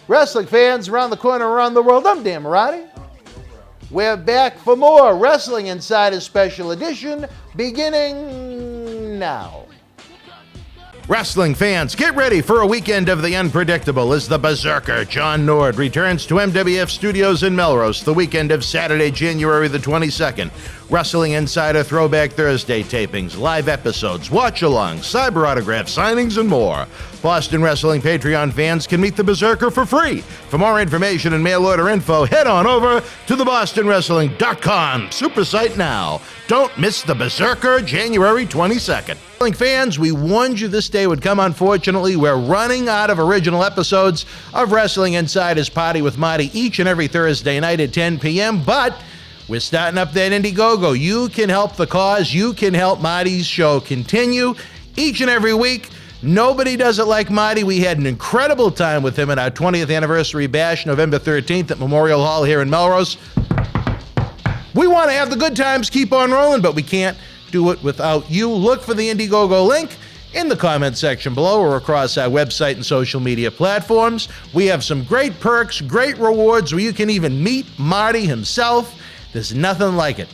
Wrestling fans around the corner, around the world, I'm Dan Marati. We're back for more Wrestling Insider Special Edition, beginning now. Wrestling fans, get ready for a weekend of the unpredictable as the Berzerker, John Nord, returns to MWF Studios in Melrose the weekend of Saturday, January the 22nd. Wrestling Insider Throwback Thursday tapings, live episodes, watch-alongs, cyber autograph signings, and more. Boston Wrestling Patreon fans can meet the Berzerker for free. For more information and mail order info, head on over to thebostonwrestling.com super site now. Don't miss the Berzerker, January 22nd. Wrestling fans, we warned you this day would come. Unfortunately, we're running out of original episodes of Wrestling Insider's Party with Marty each and every Thursday night at 10 p.m., but we're starting up that Indiegogo. You can help the cause. You can help Marty's show continue each and every week. Nobody does it like Marty. We had an incredible time with him at our 20th anniversary bash, November 13th at Memorial Hall here in Melrose. We want to have the good times keep on rolling, but we can't do it without you. Look for the Indiegogo link in the comment section below or across our website and social media platforms. We have some great perks, great rewards where you can even meet Marty himself. There's nothing like it.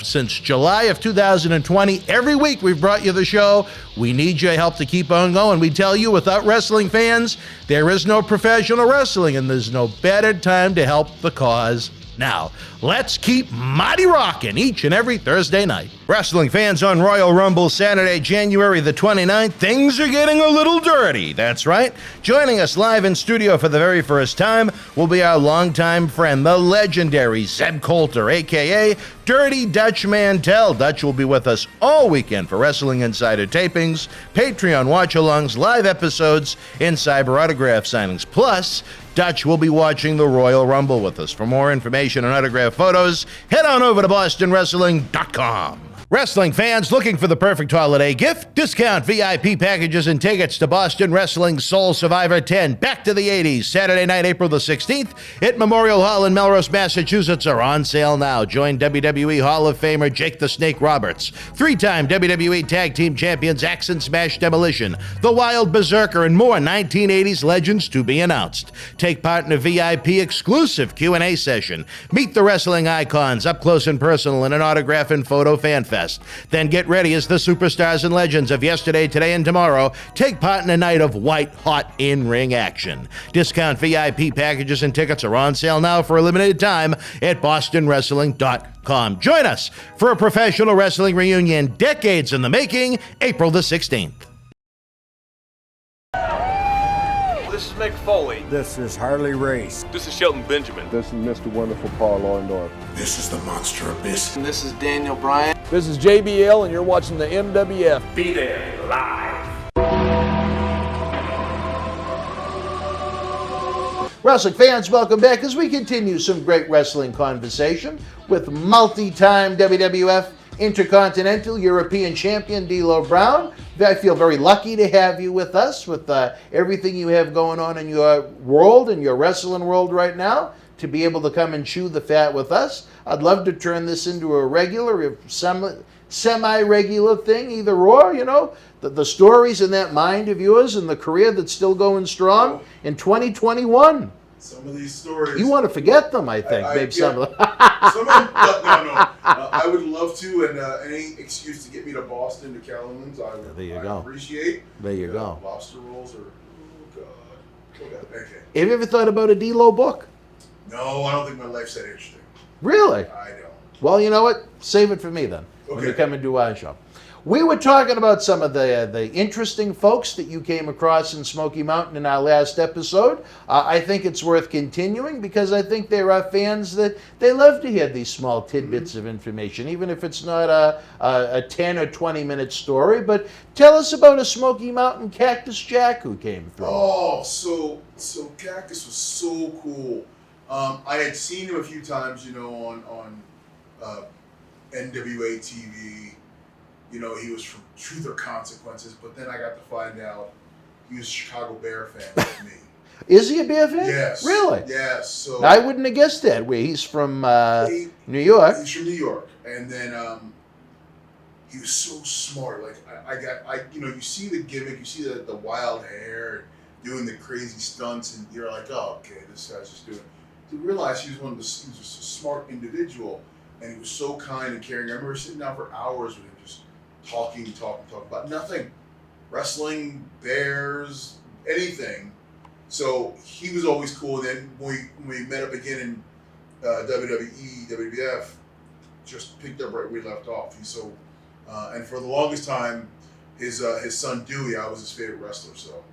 Since July of 2020, every week we've brought you the show. We need your help to keep on going. We tell you, without wrestling fans, there is no professional wrestling, and there's no better time to help the cause. Now, let's keep Marty rocking each and every Thursday night. Wrestling fans, on Royal Rumble Saturday, January the 29th, things are getting a little dirty. That's right. Joining us live in studio for the very first time will be our longtime friend, the legendary Zeb Coulter, a.k.a. Dirty Dutch Mantel. Dutch will be with us all weekend for Wrestling Insider tapings, Patreon watch-alongs, live episodes, and cyber autograph signings. Plus, Dutch will be watching the Royal Rumble with us. For more information and autograph photos, head on over to bostonwrestling.com. Wrestling fans looking for the perfect holiday gift? Discount VIP packages and tickets to Boston Wrestling Soul Survivor 10 Back to the 80s, Saturday night, April the 16th at Memorial Hall in Melrose, Massachusetts are on sale now. Join WWE Hall of Famer Jake the Snake Roberts, three-time WWE Tag Team Champions Axe and Smash Demolition, The Wild Berzerker, and more 1980s legends to be announced. Take part in a VIP exclusive Q&A session. Meet the wrestling icons up close and personal in an autograph and photo fan fest. Then get ready as the superstars and legends of yesterday, today, and tomorrow take part in a night of white-hot in-ring action. Discount VIP packages and tickets are on sale now for a limited time at bostonwrestling.com. Join us for a professional wrestling reunion decades in the making, April the 16th. This is Mick Foley. This is Harley Race. This is Shelton Benjamin. This is Mr. Wonderful Paul Orndorff. This is the Monster Abyss. And this is Daniel Bryan. This is JBL, and you're watching the MWF. Be there live. Wrestling fans, welcome back as we continue some great wrestling conversation with multi-time WWF Intercontinental European Champion D'Lo Brown. I feel very lucky to have you with us with everything you have going on in your world, in your wrestling world right now, to be able to come and chew the fat with us. I'd love to turn this into a regular, semi-regular thing, either or, you know, the stories in that mind of yours and the career that's still going strong in 2021. Some of these stories. You want to forget them, I think, maybe some of them. Some of them, no. I would love to, and any excuse to get me to Boston, to Calamans, I would appreciate. There you go. Lobster rolls are, oh God. Okay. Have you ever thought about a D'Lo book? No, I don't think my life's that interesting. Really? I don't. Well, you know what? Save it for me then, when you come and do our show. We were talking about some of the interesting folks that you came across in Smoky Mountain in our last episode. I think it's worth continuing because I think there are fans that they love to hear these small tidbits of information, even if it's not a 10 or 20 minute story. But tell us about a Smoky Mountain Cactus Jack who came through. Oh, so Cactus was so cool. I had seen him a few times, you know, on NWA TV. You know, he was from Truth or Consequences, but then I got to find out he was a Chicago Bear fan like me. Is he a Bear fan? Yes. Really? Yes. So I wouldn't have guessed that. Where he's from New York. He's from New York, and then he was so smart. Like I you know, you see the gimmick, you see the wild hair, doing the crazy stunts, and you're like, oh, okay, this guy's just doing. To realize he was he was just a smart individual, and he was so kind and caring. I remember sitting down for hours with him, just talking about nothing, wrestling, bears, anything. So he was always cool. And then when we met up again in WWE, WWF, just picked up right where we left off. He's so, and for the longest time, his son Dewey, I was his favorite wrestler. So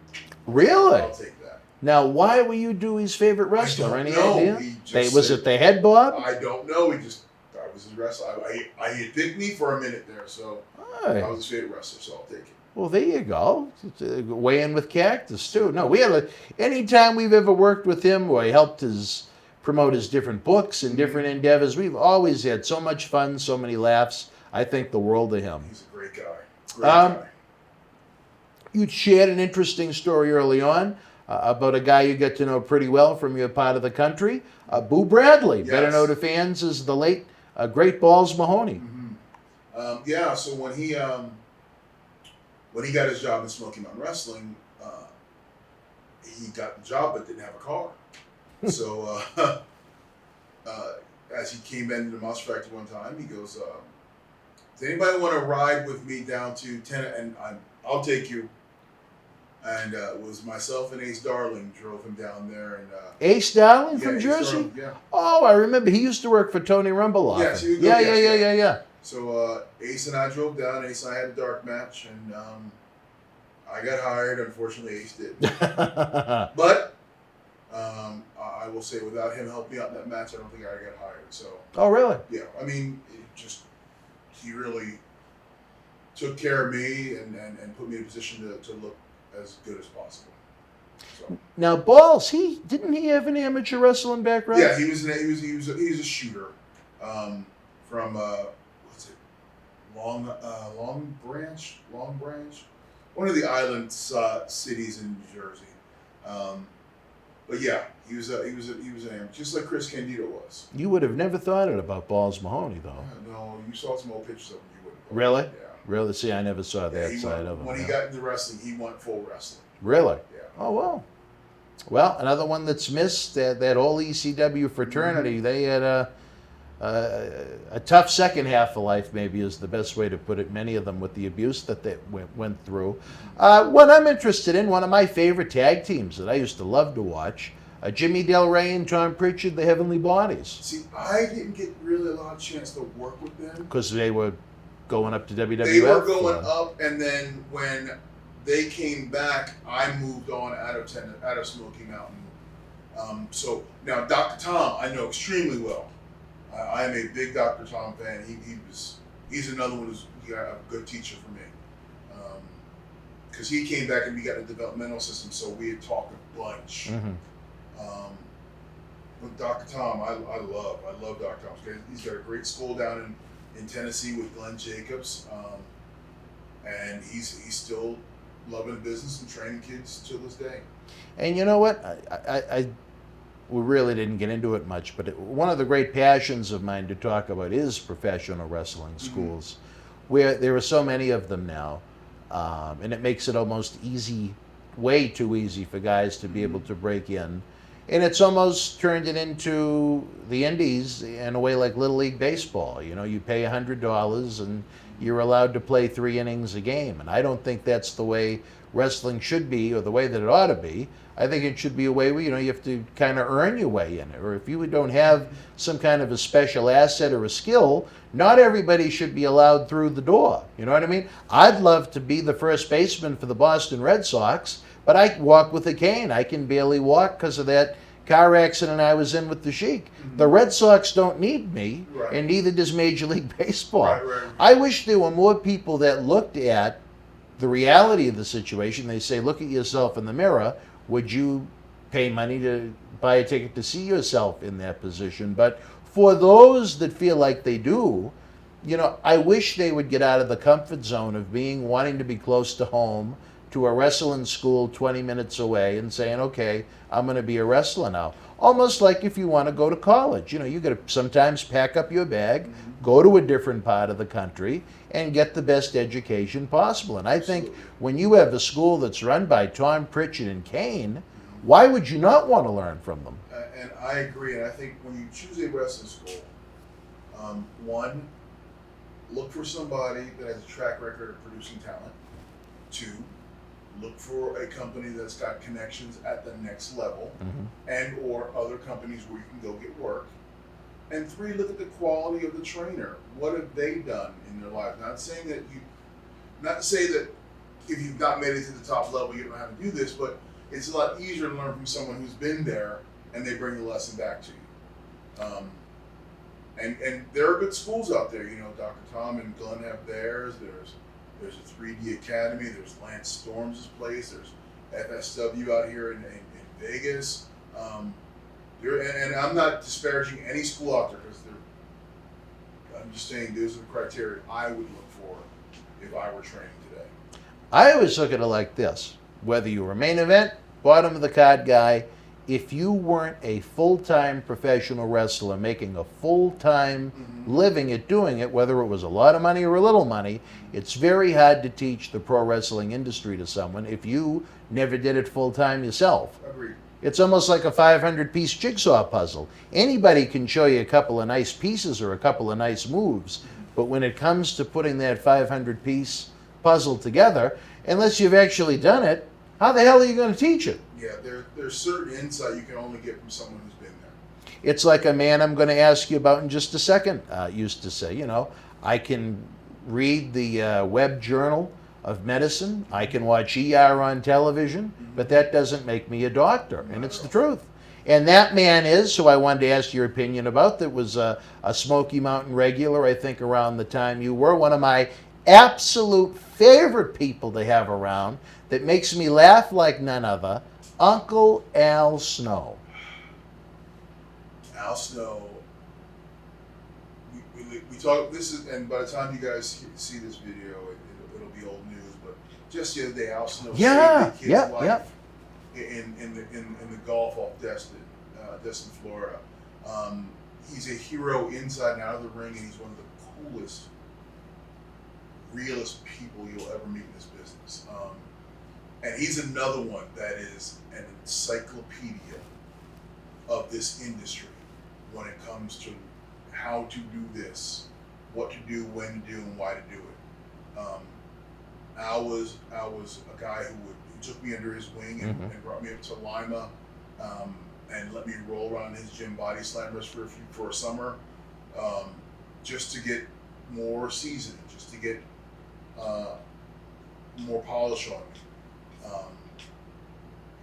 Really? I'll take that. Now, why were you Dewey's favorite wrestler? I don't Any know. idea? He just Was said- it the head bob? I don't know. I was his wrestler. He had picked me for a minute there, so Hey. I was his favorite wrestler. So I'll take it. Well, there you go. Weigh in with Cactus too. No, we had anytime we've ever worked with him, or he helped promote his different books and different endeavors. We've always had so much fun, so many laughs. I think the world of him. He's a great guy. Great guy. You shared an interesting story early on about a guy you get to know pretty well from your part of the country, Boo Bradley, better Yes. known to fans as the late Great Balls Mahoney. Yeah. So when he got his job in Smoky Mountain Wrestling, he got the job but didn't have a car. So as he came into the Monster Factory one time, he goes, "Does anybody want to ride with me down to and I'll take you." And it was myself and Ace Darling drove him down there. And Ace Darling from Ace Jersey? Darling, yeah. Oh, I remember. He used to work for Tony Rumble often. Yes, he would go- yeah, yes, yeah. yeah. So Ace and I drove down. Ace and I had a dark match, and I got hired. Unfortunately, Ace did. But I will say, without him helping me out in that match, I don't think I got hired. So Oh, really? yeah, I mean, he really took care of me and put me in a position to look as good as possible. So Now, Balls, didn't he have an amateur wrestling background? yeah, he was a shooter from what's it, Long Branch, one of the island cities in New Jersey. But yeah, he was an amateur, just like Chris Candido was. You would have never thought it about Balls Mahoney, though. No, you saw some old pictures of him. You wouldn't. Really? Yeah. Really? See, I never saw that he side went, of him. when he yeah. got into wrestling, he went full wrestling. Really? Yeah. Oh, well. Well, another one that's missed, that whole ECW fraternity, they had a tough second half of life, maybe is the best way to put it, many of them with the abuse that they went through. What I'm interested in, one of my favorite tag teams that I used to love to watch, Jimmy Del Rey and Tom Pritchard, the Heavenly Bodies. See, I didn't get really a lot of chance to work with them. Because they were going up to WWF. They were going up, and then when they came back, I moved on out of Smoky Mountain. So now Dr. Tom, I know extremely well. I am a big Dr. Tom fan. He's another one who's a good teacher for me. Because he came back and we got a developmental system, so we had talked a bunch. Mm-hmm. But Dr. Tom, I love Dr. Tom. He's got a great school down in Tennessee with Glenn Jacobs, and he's still loving business and training kids to this day. And you know what? We really didn't get into it much, but one of the great passions of mine to talk about is professional wrestling schools, where there are so many of them now, and it makes it almost easy, way too easy for guys to be able to break in. And it's almost turned it into the indies in a way like Little League Baseball. You know, you pay $100 and you're allowed to play 3 innings a game. And I don't think that's the way wrestling should be, or the way that it ought to be. I think it should be a way where, you have to kind of earn your way in it. Or if you don't have some kind of a special asset or a skill, not everybody should be allowed through the door. You know what I mean? I'd love to be the first baseman for the Boston Red Sox, but I walk with a cane. I can barely walk because of that car accident I was in with the Sheik. The Red Sox don't need me, Right. and neither does Major League Baseball. Right. I wish there were more people that looked at the reality of the situation. They say, look at yourself in the mirror. Would you pay money to buy a ticket to see yourself in that position? But for those that feel like they do, I wish they would get out of the comfort zone of wanting to be close to home, to a wrestling school 20 minutes away and saying, okay, I'm going to be a wrestler now. Almost like if you want to go to college. You know, you got to sometimes pack up your bag, go to a different part of the country, and get the best education possible. And I think when you have a school that's run by Tom Pritchard and Kane, why would you not want to learn from them? And I agree. And I think when you choose a wrestling school, one, look for somebody that has a track record of producing talent. Two, look for a company that's got connections at the next level, and or other companies where you can go get work. And three, look at the quality of the trainer. What have they done in their life? Not to say that if you've not made it to the top level, you don't have to do this, but it's a lot easier to learn from someone who's been there and they bring the lesson back to you. And there are good schools out there. You know, Dr. Tom and Glenn have theirs. There's a 3D Academy. There's Lance Storms' place. There's FSW out here in Vegas. And I'm not disparaging any school out there because I'm just saying those are the criteria I would look for if I were training today. I always look at it like this. Whether you were main event, bottom of the card guy, if you weren't a full-time professional wrestler making a full-time living at doing it, whether it was a lot of money or a little money, it's very hard to teach the pro wrestling industry to someone if you never did it full-time yourself. Agreed. It's almost like a 500-piece jigsaw puzzle. Anybody can show you a couple of nice pieces or a couple of nice moves, but when it comes to putting that 500-piece puzzle together, unless you've actually done it, how the hell are you going to teach it? Yeah, there's certain insight you can only get from someone who's been there. It's like a man I'm going to ask you about in just a second used to say, you know, I can read the web journal of medicine, I can watch ER on television, but that doesn't make me a doctor, and it's the truth. And that man is, who I wanted to ask your opinion about, that was a Smoky Mountain regular, I think around the time you were, one of my absolute favorite people to have around, that makes me laugh like none other, Uncle Al Snow. Al Snow, we talk, this is, and by the time you guys see this video, it'll be old news, but just the other day, Al Snow saved a kid's life in the Gulf off Destin, Florida. He's a hero inside and out of the ring, and he's one of the coolest, realest people you'll ever meet in this business. And he's another one that is an encyclopedia of this industry when it comes to how to do this, what to do, when to do, and why to do it. Al was a guy who took me under his wing and brought me up to Lima and let me roll around his gym body slammers for a summer, just to get more seasoning, just to get more polish on me.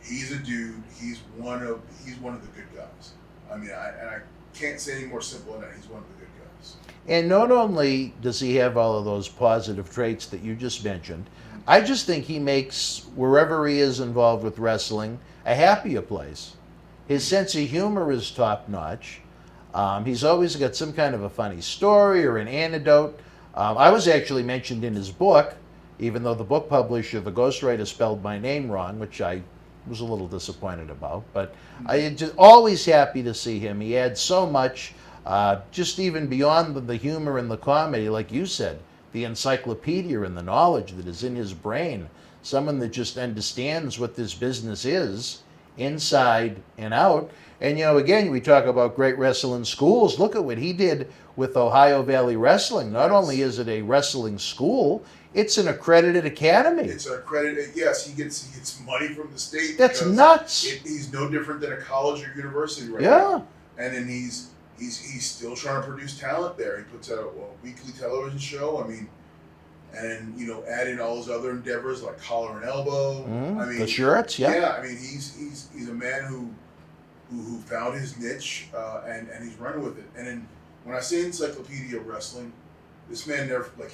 He's a dude. He's one of the good guys. I mean, I can't say any more simple than that. He's one of the good guys. And not only does he have all of those positive traits that you just mentioned, I just think he makes wherever he is involved with wrestling a happier place. His sense of humor is top notch. He's always got some kind of a funny story or an anecdote. I was actually mentioned in his book, even though the book publisher, the ghostwriter, spelled my name wrong, which I was a little disappointed about. But I'm just always happy to see him. He adds so much, just even beyond the humor and the comedy, like you said, the encyclopedia and the knowledge that is in his brain. Someone that just understands what this business is, inside and out. And, you know, again, we talk about great wrestling schools. Look at what he did with Ohio Valley Wrestling. Not only is it a wrestling school, it's an accredited academy. It's an accredited, yes, he gets money from the state. That's nuts. He's no different than a college or university right Yeah. now. And then he's still trying to produce talent there. He puts out a weekly television show. I mean, and, you know, add in all his other endeavors like Collar and Elbow. I mean, the shirts, yeah. Yeah, I mean, he's a man who found his niche and he's running with it. And then when I say Encyclopedia of Wrestling, this man never, like,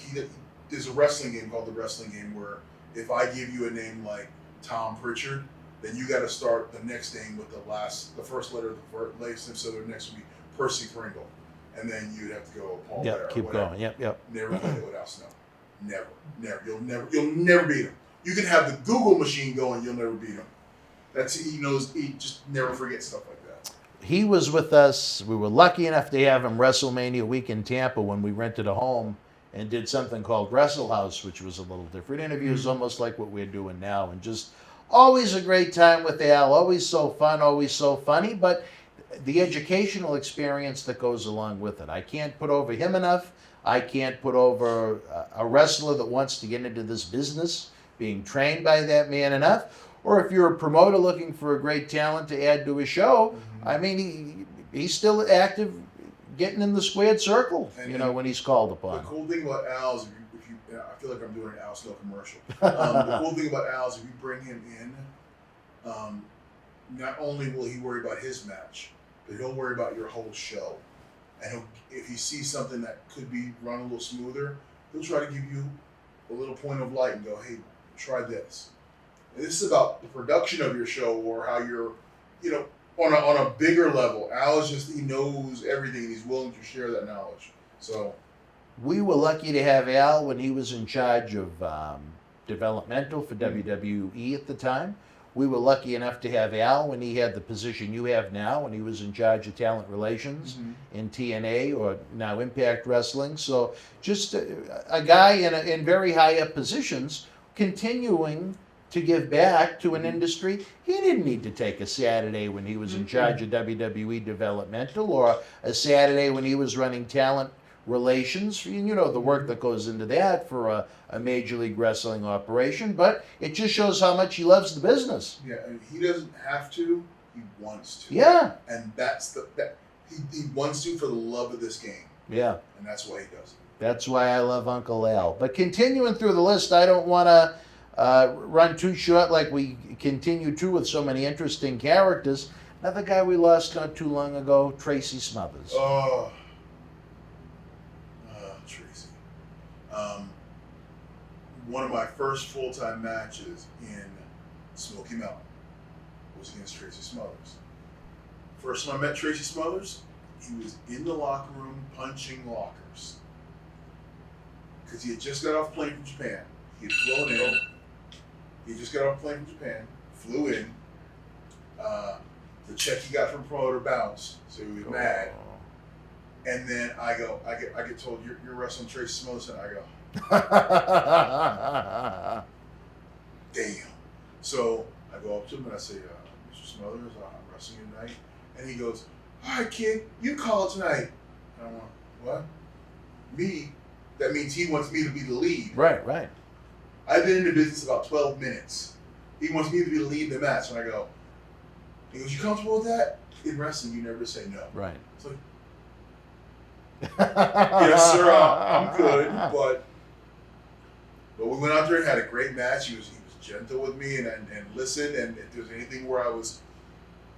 there's a wrestling game called The Wrestling Game where if I give you a name like Tom Pritchard, then you got to start the next name with the first letter of the first name, so the next would be Percy Pringle. And then you'd have to go Paul Bear. Keep going. Yep. Never played it without Snow. Never. You'll never beat him. You can have the Google machine going, you'll never beat him. He knows. He just never forgets stuff like that. He was with us. We were lucky enough to have him WrestleMania week in Tampa when we rented a home and did something called Wrestle House, which was a little different. Interviews almost like what we're doing now, and just always a great time with Al. Always so fun, always so funny, but the educational experience that goes along with it. I can't put over him enough. I can't put over a wrestler that wants to get into this business being trained by that man enough. Or if you're a promoter looking for a great talent to add to a show, I mean, he's still active, getting in the squared circle, when he's called upon. The cool thing about Al is, if you I feel like I'm doing an Al Snow commercial. The cool thing about Al is if you bring him in, not only will he worry about his match, but he'll worry about your whole show. And if he sees something that could be run a little smoother, he'll try to give you a little point of light and go, hey, try this. And this is about the production of your show or how you're, on a bigger level. Al is he knows everything and he's willing to share that knowledge. So we were lucky to have Al when he was in charge of developmental for WWE at the time. We were lucky enough to have Al when he had the position you have now, when he was in charge of talent relations in TNA or now Impact Wrestling. So just a guy in very high up positions continuing to give back to an industry. He didn't need to take a Saturday when he was in charge of WWE developmental or a Saturday when he was running talent relations. You know the work that goes into that for a Major League Wrestling operation, but it just shows how much he loves the business. Yeah, and he doesn't have to, he wants to. Yeah. And that's he wants to for the love of this game. Yeah. And that's why he does it. That's why I love Uncle Al. But continuing through the list, I don't want to run too short like we continue to with so many interesting characters. Another guy we lost not too long ago, Tracy Smothers. Tracy. One of my first full-time matches in Smoky Mountain was against Tracy Smothers. First time I met Tracy Smothers, he was in the locker room punching lockers. Because he had just got off a plane from Japan. He had flown in. He just got off a plane from Japan, flew in. The check he got from promoter bounced, so he was mad. And then I get told, you're wrestling Tracy Smothers, and I go, damn. So I go up to him and I say, Mr. Smothers, I'm wrestling you tonight. And he goes, all right, kid, you call it tonight. And I went, what? Me? That means he wants me to be the lead. Right. I've been in the business about 12 minutes. He wants me to be the lead in the match. And I go, he goes, you comfortable with that? In wrestling, you never say no. Right. It's like, yes, sir, I'm good, but we went out there and had a great match. He was gentle with me and listened, and if there was anything where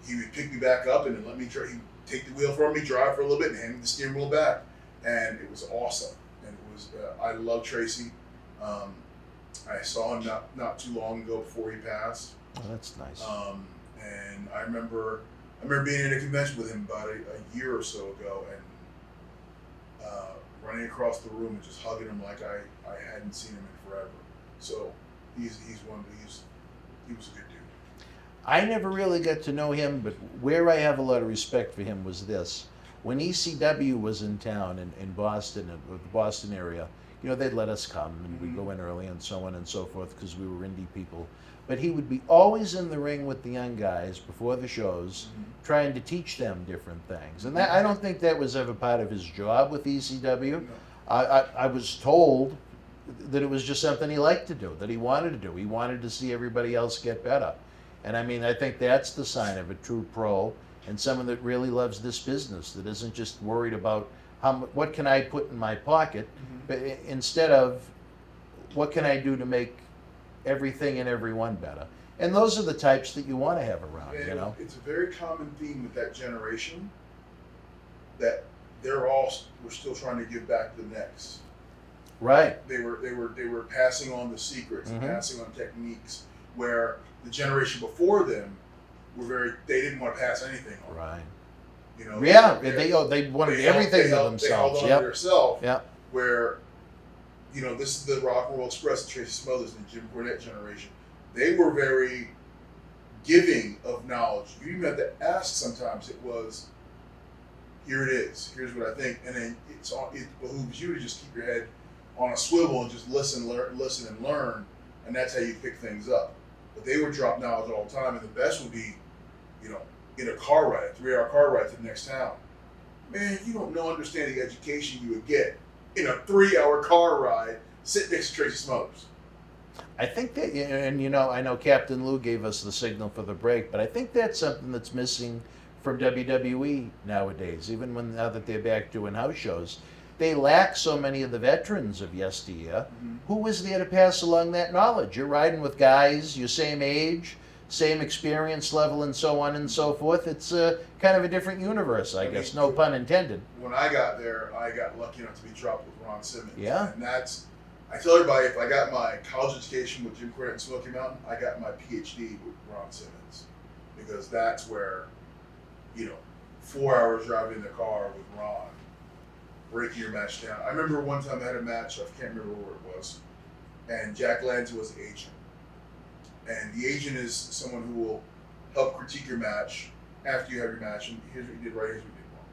he would pick me back up and then let me he'd take the wheel from me, drive for a little bit, and hand me the steering wheel back, and it was awesome. And it was I love Tracy. I saw him not too long ago before he passed. Oh, that's nice. And I remember being in a convention with him about a year or so ago, and running across the room and just hugging him like I hadn't seen him in forever. So he was a good dude. I never really got to know him, but where I have a lot of respect for him was this. When ECW was in town in Boston, the Boston area, they'd let us come and we'd go in early and so on and so forth because we were indie people. But he would be always in the ring with the young guys before the shows, trying to teach them different things. And I don't think that was ever part of his job with ECW. No. I was told that it was just something he liked to do, that he wanted to do. He wanted to see everybody else get better. And I think that's the sign of a true pro and someone that really loves this business, that isn't just worried about what can I put in my pocket, but instead of what can I do to make everything and everyone better. And those are the types that you want to have around, It's a very common theme with that generation that we're still trying to give back to the next. Right. They were passing on the secrets and passing on techniques where the generation before them they didn't want to pass anything on. Right. They wanted everything to themselves. They held on to themselves. Yeah. Where this is the Rock and Roll Express, the Tracy Smothers and Jim Cornette generation. They were very giving of knowledge. You even had to ask sometimes. It was, here it is. Here's what I think. And then it behooves you to just keep your head on a swivel and just listen and learn. And that's how you pick things up. But they would drop knowledge all the time. And the best would be, in a car ride, a 3-hour car ride to the next town. Man, you don't understand the education you would get in a 3-hour car ride sitting next to Tracy Smothers. I think that, and I know Captain Lou gave us the signal for the break, but I think that's something that's missing from WWE nowadays. Even now that they're back doing house shows, they lack so many of the veterans of yesteryear. Mm-hmm. Who was there to pass along that knowledge? You're riding with guys your same age, same experience level, and so on and so forth. It's kind of a different universe, I guess. No pun intended. When I got there, I got lucky enough to be dropped with Ron Simmons. Yeah. And I tell everybody, if I got my college education with Jim Cornette and Smoky Mountain, I got my PhD with Ron Simmons. Because that's where, 4 hours driving in the car with Ron, breaking your match down. I remember one time I had a match, I can't remember where it was, and Jack Lanza was the agent. And the agent is someone who will help critique your match after you have your match, and here's what you did right, here's what you did wrong.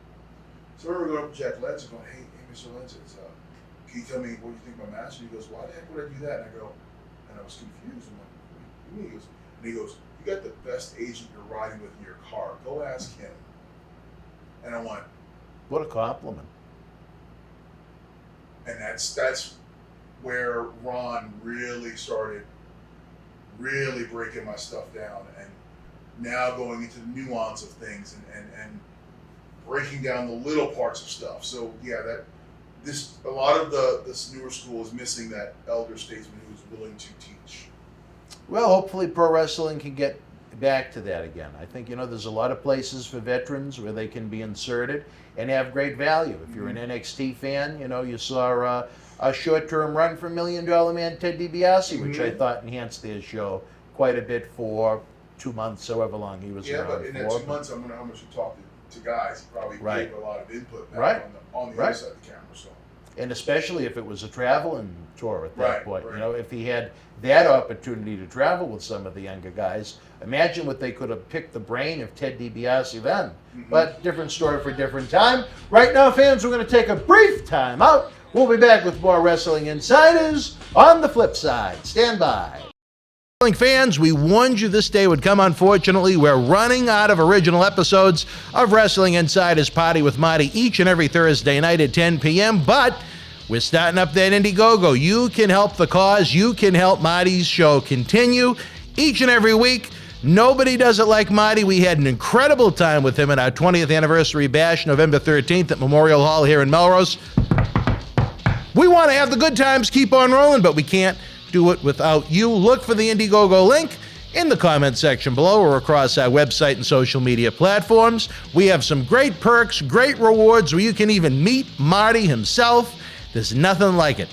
So I remember going up to Jack Lanza going, hey, Mr. Lanza, can you tell me what you think of my match? And he goes, why the heck would I do that? And I go, and I was confused. I'm like, what do you mean? He goes, you got the best agent you're riding with in your car. Go ask him. And I went, what a compliment. And that's where Ron really started breaking my stuff down, and now going into the nuance of things and breaking down the little parts of stuff. So yeah, a lot of this newer school is missing that elder statesman who's willing to teach. Well, hopefully pro wrestling can get back to that again. I think, there's a lot of places for veterans where they can be inserted and have great value. If you're an NXT fan, you saw a short-term run for $1 Million Man Ted DiBiase, which I thought enhanced their show quite a bit for 2 months, however long he was around. Yeah, but in that 2 months, I don't know how much you talked to guys. He probably gave a lot of input back on the other side of the camera. So. And especially if it was a traveling tour at that point. If he had that opportunity to travel with some of the younger guys, imagine what they could have picked the brain of Ted DiBiase then. Mm-hmm. But different story for a different time. Right now, fans, we're going to take a brief time out. We'll be back with more Wrestling Insiders on the flip side. Stand by. Wrestling fans, we warned you this day would come. Unfortunately, we're running out of original episodes of Wrestling Insiders Party with Marty each and every Thursday night at 10 p.m., but we're starting up that Indiegogo. You can help the cause. You can help Marty's show continue each and every week. Nobody does it like Marty. We had an incredible time with him at our 20th anniversary bash, November 13th at Memorial Hall here in Melrose. We want to have the good times keep on rolling, but we can't do it without you. Look for the Indiegogo link in the comment section below or across our website and social media platforms. We have some great perks, great rewards where you can even meet Marty himself. There's nothing like it.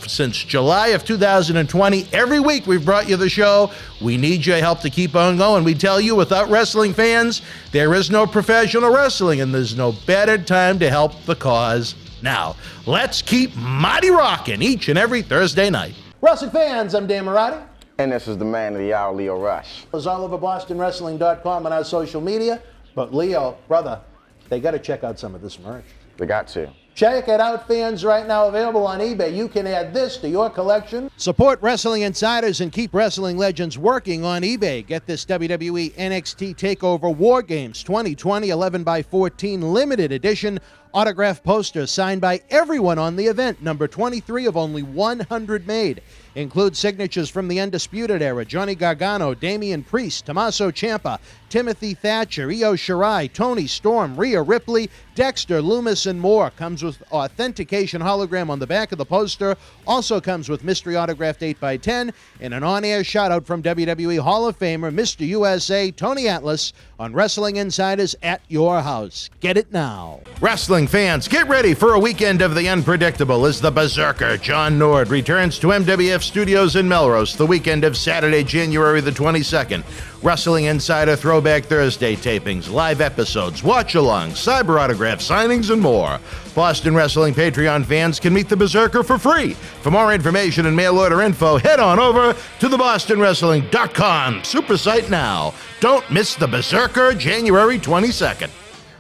Since July of 2020, every week we've brought you the show. We need your help to keep on going. We tell you, without wrestling fans, there is no professional wrestling, and there's no better time to help the cause now. Let's keep Marty rocking each and every Thursday night. Wrestling fans, I'm Dan Marotti. And this is the man of the hour, Leo Rush. It's all over BostonWrestling.com and our social media. But Leo, brother, they got to check out some of this merch. They got to. Check it out, fans, right now available on eBay. You can add this to your collection. Support Wrestling Insiders and keep wrestling legends working on eBay. Get this WWE NXT TakeOver War Games 2020 11x14 limited edition autograph poster signed by everyone on the event, number 23 of only 100 made. Includes signatures from the Undisputed Era, Johnny Gargano, Damian Priest, Tommaso Ciampa, Timothy Thatcher, Io Shirai, Tony Storm, Rhea Ripley, Dexter, Loomis, and more. Comes with authentication hologram on the back of the poster. Also comes with mystery autographed 8x10 and an on-air shout-out from WWE Hall of Famer, Mr. USA, Tony Atlas, on Wrestling Insiders at your house. Get it now. Wrestling fans, get ready for a weekend of the unpredictable as the Berzerker, John Nord, returns to MWF Studios in Melrose the weekend of Saturday, January the 22nd. Wrestling Insider Throwback Thursday tapings, live episodes, watch-alongs, cyber autograph signings, and more. Boston Wrestling Patreon fans can meet the Berzerker for free. For more information and mail order info, head on over to thebostonwrestling.com super site now. Don't miss the Berzerker January 22nd.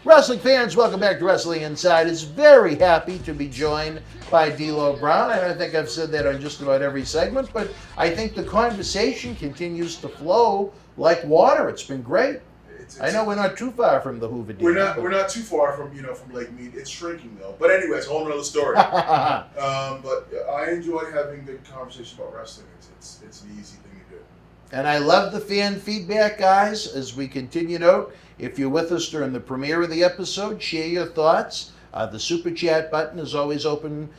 Wrestling fans, welcome back to Wrestling Inside. It's very happy to be joined by D'Lo Brown. And I think I've said that on just about every segment, but I think the conversation continues to flow like water. It's been great. I know we're not too far from the Hoover Dam. We're not too far from from Lake Mead. It's shrinking though. But anyway, it's a whole other story. But I enjoy having good conversation about wrestling. It's an easy thing to do. And I love the fan feedback, guys, as we continue out. If you're with us during the premiere of the episode, share your thoughts. The Super Chat button is always open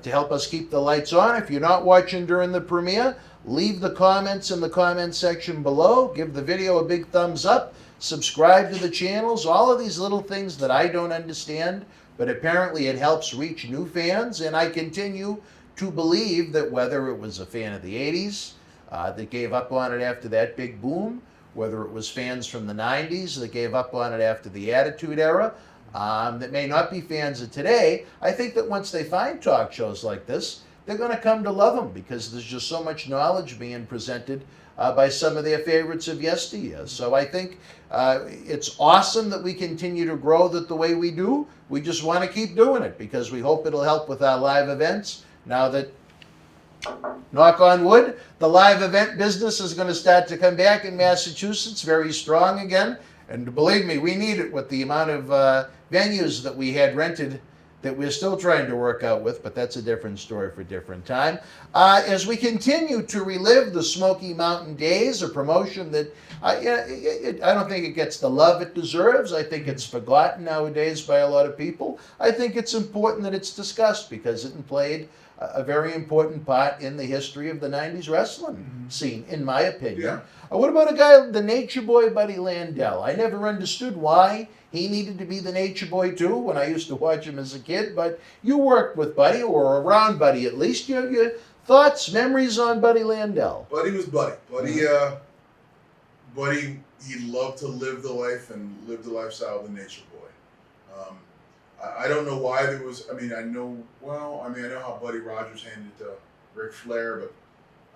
to help us keep the lights on. If you're not watching during the premiere, leave the comments in the comment section below. Give the video a big thumbs up. Subscribe to the channels. All of these little things that I don't understand, but apparently it helps reach new fans. And I continue to believe that whether it was a fan of the 80s that gave up on it after that big boom, whether it was fans from the 90s that gave up on it after the Attitude Era, that may not be fans of today, I think that once they find talk shows like this, they're going to come to love them because there's just so much knowledge being presented by some of their favorites of yesteryear. So I think it's awesome that we continue to grow that the way we do. We just want to keep doing it because we hope it'll help with our live events now that, knock on wood, the live event business is going to start to come back in Massachusetts very strong again. And believe me, we need it with the amount of venues that we had rented that we're still trying to work out with, but that's a different story for a different time. As we continue to relive the Smoky Mountain days, a promotion that I don't think it gets the love it deserves. I think it's forgotten nowadays by a lot of people. I think it's important that it's discussed because it played a very important part in the history of the 90s wrestling scene, in my opinion. Yeah. What about a guy, the Nature Boy Buddy Landell? I never understood why he needed to be the Nature Boy too when I used to watch him as a kid, but you worked with Buddy, or around Buddy at least. Your thoughts, memories on Buddy Landell? Buddy was Buddy. Buddy, he loved to live the life and live the lifestyle of the Nature Boy. I don't know why there was. I know how Buddy Rogers handed to Ric Flair, but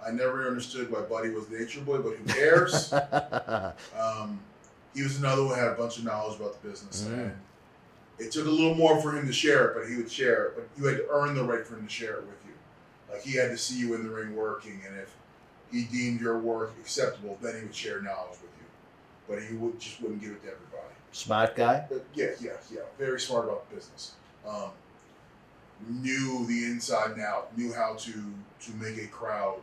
I never understood why Buddy was the Nature Boy. But who cares? He was another one who had a bunch of knowledge about the business, and it took a little more for him to share it, but he would share it. But you had to earn the right for him to share it with you. Like he had to see you in the ring working, and if he deemed your work acceptable, then he would share knowledge with you. But he wouldn't give it to everybody. Smart guy? But yeah. Very smart about the business. Knew the inside and out. Knew how to make a crowd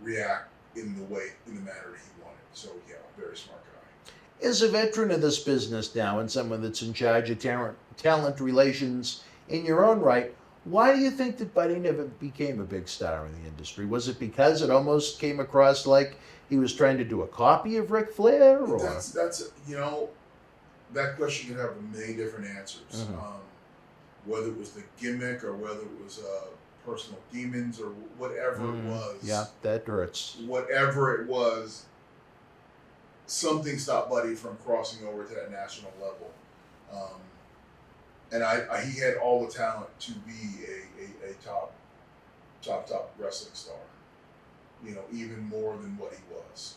react in the manner that he wanted. So yeah, very smart guy. As a veteran of this business now and someone that's in charge of talent relations in your own right, why do you think that Buddy never became a big star in the industry? Was it because it almost came across like he was trying to do a copy of Ric Flair? Or? That's that question could have a million different answers. Whether it was the gimmick or whether it was personal demons or whatever it was. Yeah, that hurts. Whatever it was, something stopped Buddy from crossing over to that national level. And he had all the talent to be a top wrestling star. Even more than what he was.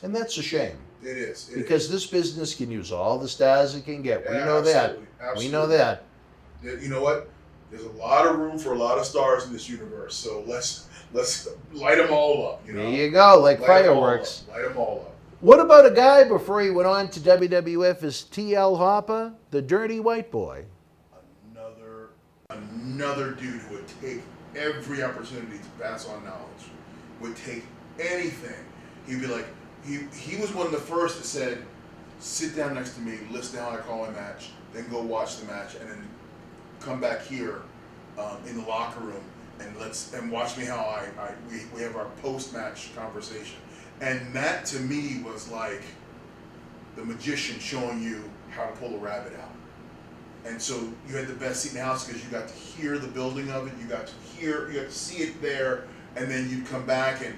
And that's a shame. It is. Because this business can use all the stars it can get. We know that. Absolutely. We know that. You know what? There's a lot of room for a lot of stars in this universe. So let's light them all up. There you go, like light fireworks. Light them all up. What about a guy before he went on to WWF as T.L. Hopper, the Dirty White Boy? Another dude who would take every opportunity to pass on knowledge. Would take anything. He'd be like, he was one of the first that said, sit down next to me, listen to how I call a match, then go watch the match, and then come back here in the locker room and watch me how we have our post-match conversation. And that to me was like the magician showing you how to pull a rabbit out. And so you had the best seat in the house because you got to hear the building of it, you got to see it there, and then you'd come back and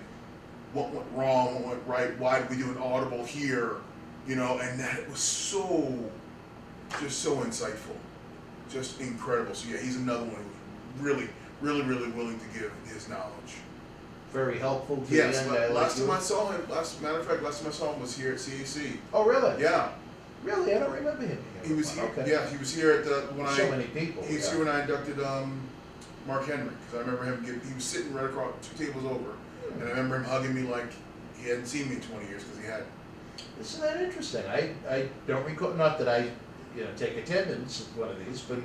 what went wrong, what went right, why did we do an audible here, and that it was just so insightful, just incredible. So yeah, he's another one who's really, really, really willing to give his knowledge. Very helpful to Yes, the young guy. last time I saw him was here at CAC. Oh, really? Yeah. Really? I don't remember him. He was here. Okay. Yeah, he was here at So many people. He was here when I inducted Mark Henry, because I remember he was sitting right across 2 tables over, and I remember him hugging me like he hadn't seen me in 20 years because he hadn't. Isn't that interesting? I don't recall, not that I take attendance at one of these, but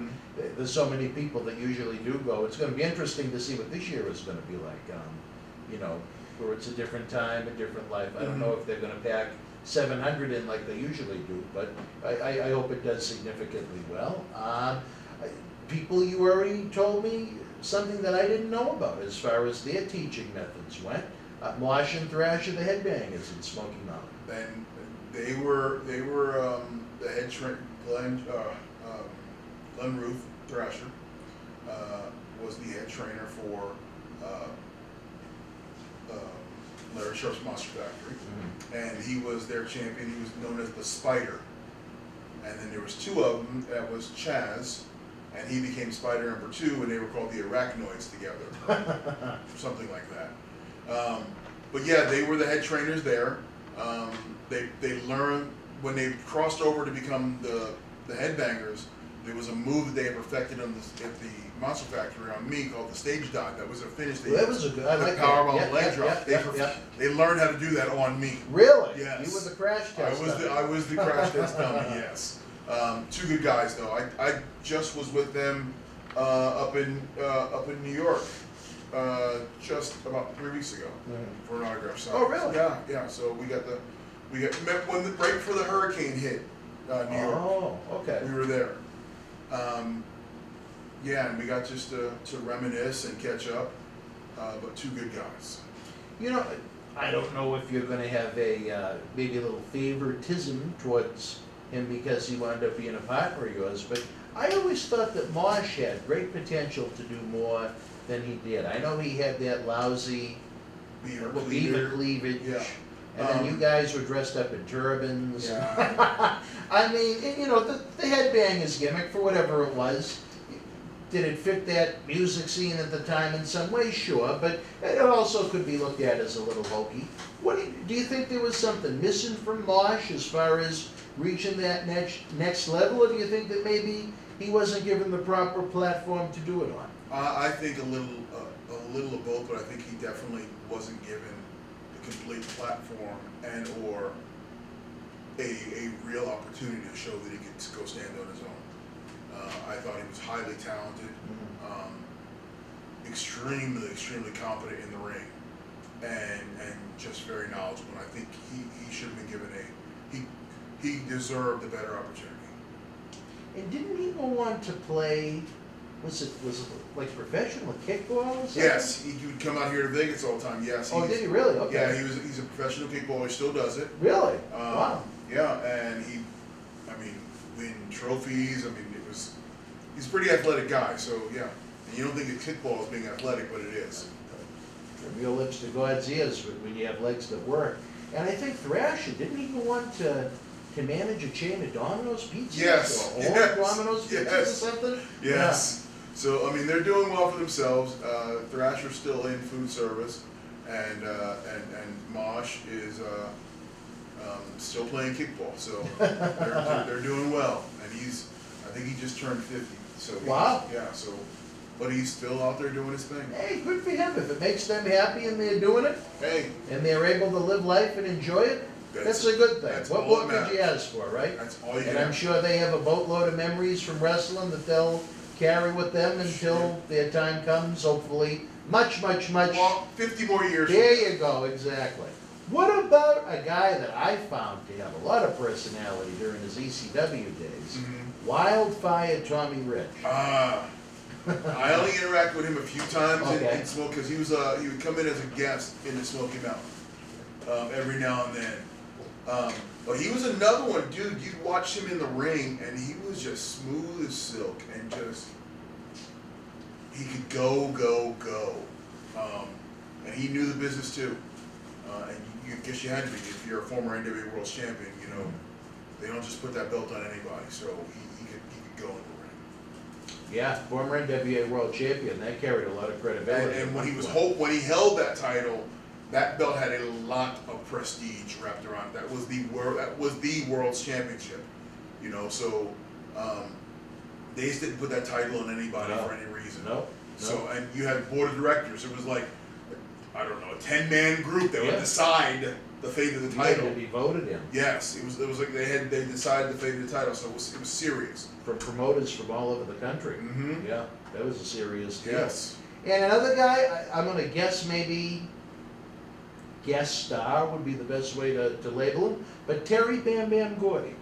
there's so many people that usually do go. It's going to be interesting to see what this year is going to be like. Where it's a different time, a different life. I don't know if they're going to pack 700 in like they usually do, but I hope it does significantly well. People, you already told me something that I didn't know about as far as their teaching methods went. Mosh and Thrash are the headbangers in Smoky Mountain. And they were the head trainer. Glenn Ruth Thrasher was the head trainer for Larry Sharp's Monster Factory, and he was their champion. He was known as the Spider. And then there was 2 of them. That was Chaz, and he became Spider number 2, and they were called the Arachnoids together, something like that. But yeah, they were the head trainers there. They learned when they crossed over to become the headbangers. There was a move that they had perfected at the Monster Factory on me called the stage dive. That was a finish. That was a good. I like powerbomb that. leg drop. They learned how to do that on me. Really? Yes. You were the crash test. I was the crash test dummy. Yes. 2 good guys though. I just was with them up in New York just about 3 weeks ago for an autograph sign. Oh really? Yeah. So we met right before the hurricane hit New York. Oh, okay. We were there. And we got just to reminisce and catch up, but 2 good guys. I don't know if you're going to have maybe a little favoritism towards him because he wound up being a partner of yours, but I always thought that Mosh had great potential to do more than he did. I know he had that lousy beaver cleavage. Yeah. And then you guys were dressed up in turbans. Yeah. I mean, the headbangers gimmick, for whatever it was, did it fit that music scene at the time in some way? Sure, but it also could be looked at as a little hokey. Do you think there was something missing from Mosh as far as reaching that next level, or do you think that maybe he wasn't given the proper platform to do it on? I think a little of both, but I think he definitely wasn't given complete platform and or a real opportunity to show that he could go stand on his own. I thought he was highly talented, extremely competent in the ring, and just very knowledgeable. And I think he should have been given he deserved a better opportunity. And didn't he go on to play? Was it like professional kickball or something? Yes, he would come out here to Vegas all the time. Yes. Oh, did he really? Okay. Yeah, he's a professional kickballer. He still does it. Really? Wow. Yeah, and he win trophies. He's a pretty athletic guy. So yeah, and you don't think of kickball as being athletic, but it is. From your lips to God's ears when you have legs that work. And I think Thrasher, didn't he go on to manage a chain of Domino's pizzas? Yes. Or Domino's pizzas or something? Yes. Yeah. So they're doing well for themselves. Thrasher's still in food service, and Mosh is still playing kickball. So they're doing well, and I think he just turned 50. So wow. Yeah. So, but he's still out there doing his thing. Hey, good for him. If it makes them happy and they're doing it, and they're able to live life and enjoy it, that's a good thing. What more could you ask for, right? That's all you can. And I'm sure they have a boatload of memories from wrestling that they'll carry with them until their time comes, hopefully much. Well, 50 more years. There you go, exactly. What about a guy that I found to have a lot of personality during his ECW days, Wildfire Tommy Rich? I only interacted with him a few times in Smoke, because he would come in as a guest in the Smoky Mountain every now and then. But he was another one, dude. You'd watch him in the ring, and he was just smooth as silk, and he could go. And he knew the business too. And you guess you had to be if you're a former NWA World Champion. You know, they don't just put that belt on anybody. So he could go in the ring. Yeah, former NWA World Champion. That carried a lot of credibility. And when he held that title, that belt had a lot of prestige wrapped around it. That was the World's Championship. You know, so they just didn't put that title on anybody for any reason. No. So, and you had board of directors. It was like, I don't know, a 10-man group that would decide the fate of the title. To be voted in. Yes, it was like they decided the fate of the title, so it was serious. From promoters from all over the country. Mm-hmm. Yeah, that was a serious deal. Yes. And another guy, I'm going to guess maybe guest star would be the best way to label him, but Terry Bam Bam Gordy.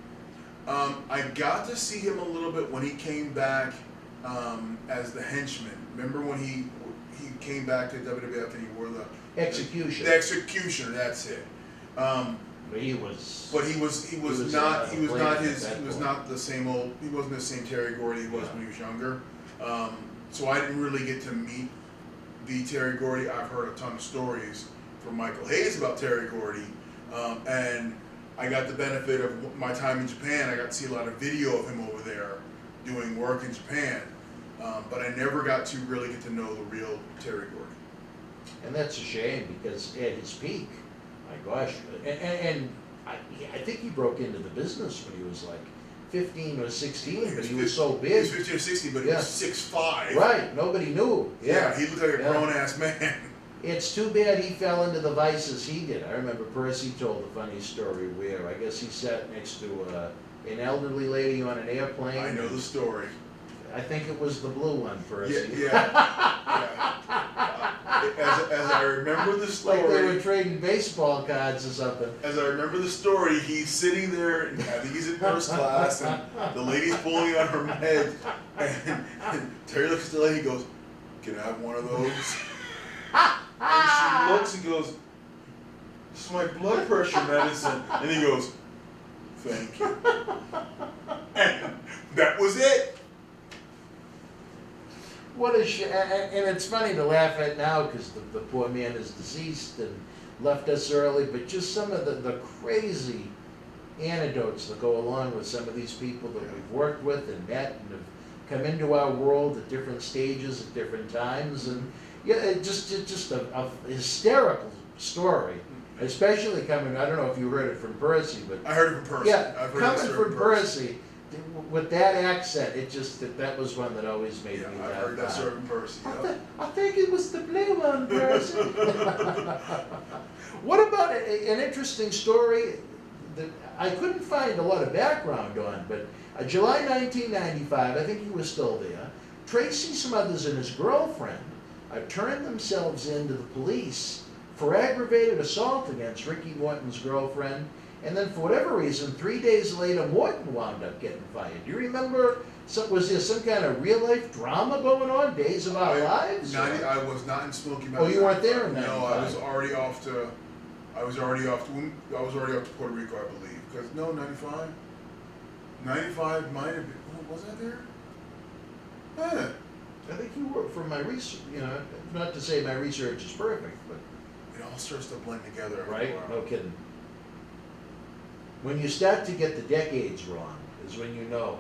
I got to see him a little bit when he came back as the henchman. Remember when he came back to WWF and he wore the Execution. The Executioner, that's it. But he was not the same old. He wasn't the same Terry Gordy he was when he was younger. So I didn't really get to meet the Terry Gordy. I've heard a ton of stories from Michael Hayes about Terry Gordy, and I got the benefit of my time in Japan. I got to see a lot of video of him over there doing work in Japan, but I never got to really get to know the real Terry Gordy. And that's a shame because at his peak, my gosh, and I think he broke into the business when he was like 15 or 16, but he was so big. He was 15 or 16, but he was 6'5". Right, nobody knew. Yeah, he looked like a grown-ass man. It's too bad he fell into the vices he did. I remember Percy told a funny story where I guess he sat next to an elderly lady on an airplane. I know the story. I think it was the blue one, Percy. Yeah. As I remember the story, like they were trading baseball cards or something. As I remember the story, he's sitting there, and I think he's in first class, and the lady's pulling on her head, and Terry looks at the lady and goes, "Can I have one of those?" And she looks and goes, "This is my blood pressure medicine," and he goes, "Thank you." And that was it. What a and it's funny to laugh at now because the poor man is deceased and left us early, but just some of the crazy anecdotes that go along with some of these people that we've worked with and met and have come into our world at different stages at different times, and just a hysterical story, especially coming, I don't know if you heard it from Percy, but I heard it from Percy. Yeah, I've heard coming from Percy. With that accent, it just that was one that always made me laugh. I've heard that story from Percy. I think it was the blue one, Percy. What about an interesting story that I couldn't find a lot of background on, but July 1995, I think he was still there. Tracy Smothers and his girlfriend turned themselves in to the police for aggravated assault against Ricky Morton's girlfriend. And then for whatever reason, 3 days later, Morton wound up getting fired. Do you remember, was there some kind of real life drama going on, Days of Our Lives? I was not in Smoky Mountain. Oh, you weren't there in 95? No, I was already off to Puerto Rico, I believe. Because, no, 95? 95 might have been, was I there? Huh. I think you were, from my research, not to say my research is perfect, but. It all starts to blend together. Right? No kidding. When you start to get the decades wrong is when you know.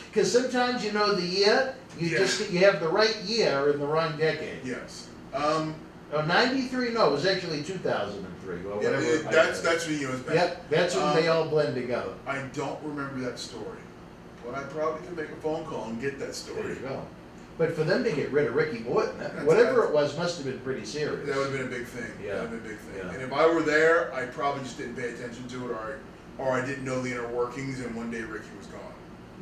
Because sometimes you know the year, you have the right year in the wrong decade. Yes. 93, no, it was actually 2003 or whatever. That's when you was back. Yep, that's when they all blend together. I don't remember that story, but I probably could make a phone call and get that story. There you go. But for them to get rid of Ricky Morton, whatever it was, must have been pretty serious. That would have been a big thing. Yeah. That would have been a big thing. Yeah. And if I were there, I probably just didn't pay attention to it, or I didn't know the inner workings, and one day Ricky was gone.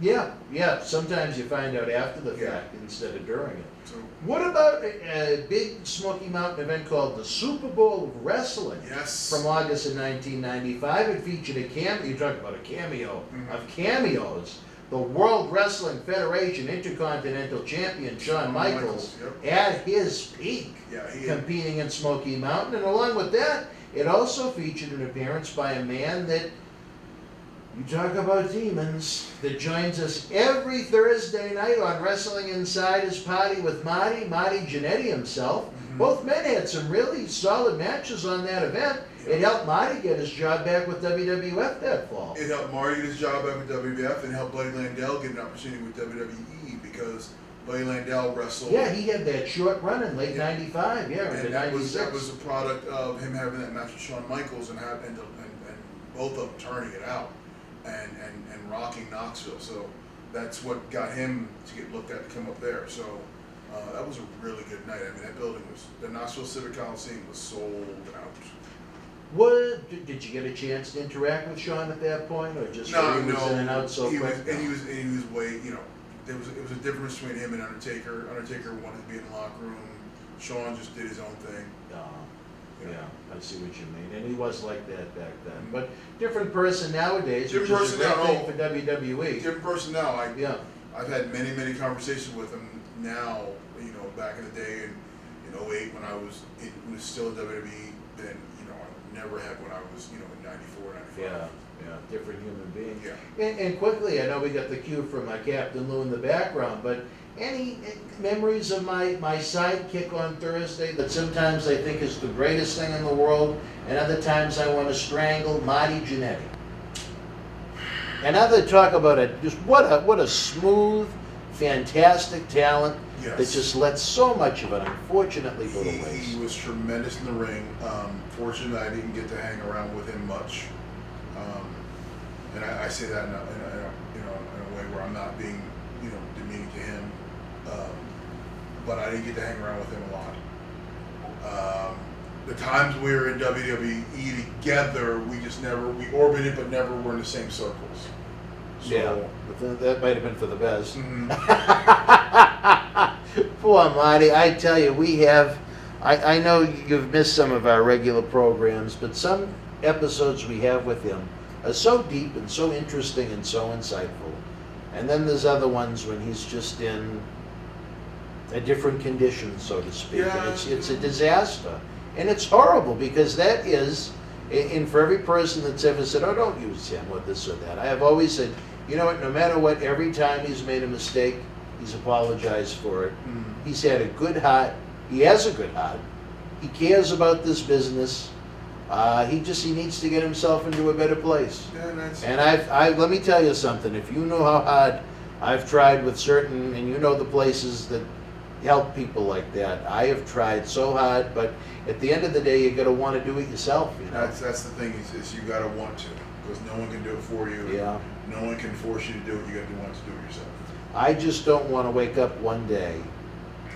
Yeah. Sometimes you find out after the fact instead of during it. So, what about a big Smoky Mountain event called the Super Bowl of Wrestling? yes. From August of 1995. It featured a cameo. You talk about a cameo of cameos. The World Wrestling Federation Intercontinental Champion Shawn Michaels at his peak, competing in Smoky Mountain. And along with that, it also featured an appearance by a man that, you talk about demons, that joins us every Thursday night on Wrestling Inside his Party with Marty Jannetty himself. Both men had some really solid matches on that event. It helped Marty get his job back with WWF that fall. It helped Marty get his job back with WWF and helped Buddy Landell get an opportunity with WWE because Buddy Landell wrestled. Yeah, he had that short run in late '95. Yeah, and into that '96. was a product of him having that match with Shawn Michaels and both of them turning it out and rocking Knoxville. So that's what got him to get looked at to come up there. So that was a really good night. I mean, that building the Knoxville Civic Coliseum was sold out. What did you get a chance to interact with Shawn at that point, or just No, he was in and out so he quick? was way. It was a difference between him and Undertaker. Undertaker wanted to be in the locker room. Shawn just did his own thing. Yeah, I see what you mean. And he was like that back then. But different person nowadays, which Different is a person great now, thing for WWE. Different person now. Yeah. I've had many conversations with him now. Back in the day in 08 when I was still in WWE. Then I never had when I was in '94, '95. Yeah, different human being. Yeah. And quickly, I know we got the cue from Captain Lou in the background, but any memories of my sidekick on Thursday that sometimes I think is the greatest thing in the world, and other times I want to strangle Marty Jannetty. And other talk about it, just what a smooth, fantastic talent Yes. that just let so much of it unfortunately go to waste. He was tremendous in the ring. Fortunately, I didn't get to hang around with him much, and I say that in a way where I'm not being demeaning to him, but I didn't get to hang around with him a lot. The times we were in WWE together, we orbited but never were in the same circles. So, Yeah, but that might have been for the best. mhm. Poor Marty, I tell you, I know you've missed some of our regular programs, but some episodes we have with him are so deep and so interesting and so insightful. And then there's other ones when he's just in a different condition, so to speak. Yeah. And it's a disaster. And it's horrible because that is, and for every person that's ever said, oh, don't use him or this or that, I have always said, you know what, no matter what, every time he's made a mistake, he's apologized for it. Mhm. He's had a good heart. He has a good heart. He cares about this business. He needs to get himself into a better place. Yeah, that's. And let me tell you something. If you know how hard I've tried with certain, and you know the places that help people like that, I have tried so hard. But at the end of the day, you got to want to do it yourself. That's the thing is you gotta want to, because no one can do it for you. Yeah. No one can force you to do it. You gotta want to do it yourself. I just don't want to wake up one day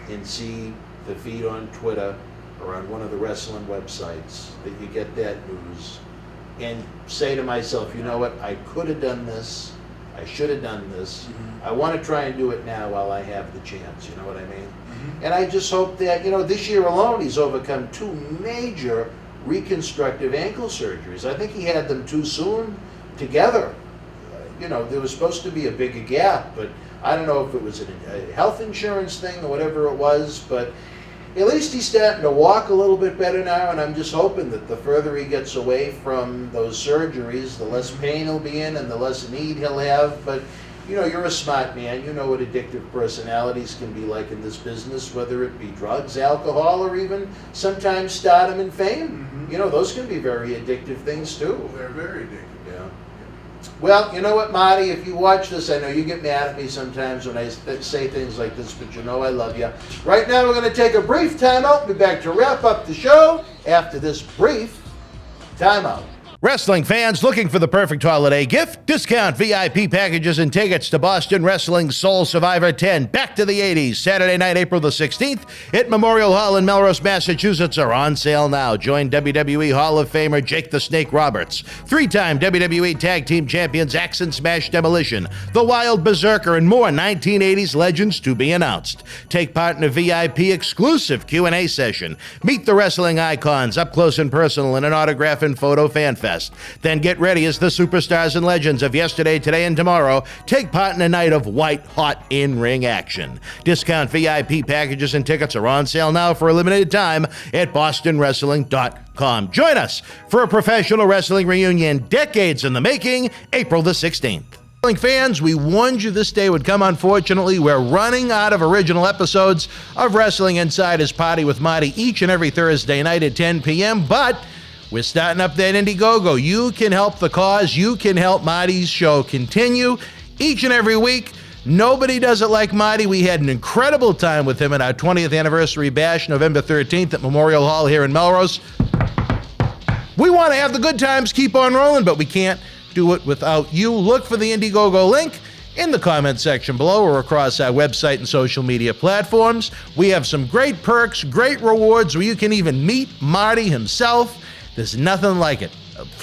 and see the feed on Twitter or on one of the wrestling websites that you get that news and say to myself, you know what, I could have done this, I should have done this, I want to try and do it now while I have the chance, you know what I mean? And I just hope that, this year alone he's overcome 2 major reconstructive ankle surgeries. I think he had them too soon together. There was supposed to be a bigger gap, but I don't know if it was a health insurance thing or whatever it was, but at least he's starting to walk a little bit better now, and I'm just hoping that the further he gets away from those surgeries, the less pain he'll be in and the less need he'll have. But, you're a smart man. You know what addictive personalities can be like in this business, whether it be drugs, alcohol, or even sometimes stardom and fame. Those can be very addictive things too. They're very addictive. Yeah. Well, you know what, Marty, if you watch this, I know you get mad at me sometimes when I say things like this, but I love you. Right now, we're going to take a brief timeout. We'll be back to wrap up the show after this brief timeout. Wrestling fans looking for the perfect holiday gift? Discount VIP packages and tickets to Boston Wrestling's Soul Survivor 10 Back to the 80s, Saturday night, April the 16th at Memorial Hall in Melrose, Massachusetts are on sale now. Join WWE Hall of Famer Jake the Snake Roberts, 3-time WWE Tag Team Champions Axe and Smash Demolition, The Wild Berzerker, and more 1980s legends to be announced. Take part in a VIP exclusive Q&A session. Meet the wrestling icons up close and personal in an autograph and photo fan fest. Then get ready as the superstars and legends of yesterday, today, and tomorrow take part in a night of white-hot in-ring action. Discount VIP packages and tickets are on sale now for a limited time at bostonwrestling.com. Join us for a professional wrestling reunion decades in the making, April the 16th. Fans, we warned you this day would come. Unfortunately, we're running out of original episodes of Wrestling Insider's Party with Marty each and every Thursday night at 10 p.m., but we're starting up that Indiegogo. You can help the cause. You can help Marty's show continue each and every week. Nobody does it like Marty. We had an incredible time with him at our 20th anniversary bash, November 13th at Memorial Hall here in Melrose. We want to have the good times keep on rolling, but we can't do it without you. Look for the Indiegogo link in the comment section below or across our website and social media platforms. We have some great perks, great rewards where you can even meet Marty himself. There's nothing like it.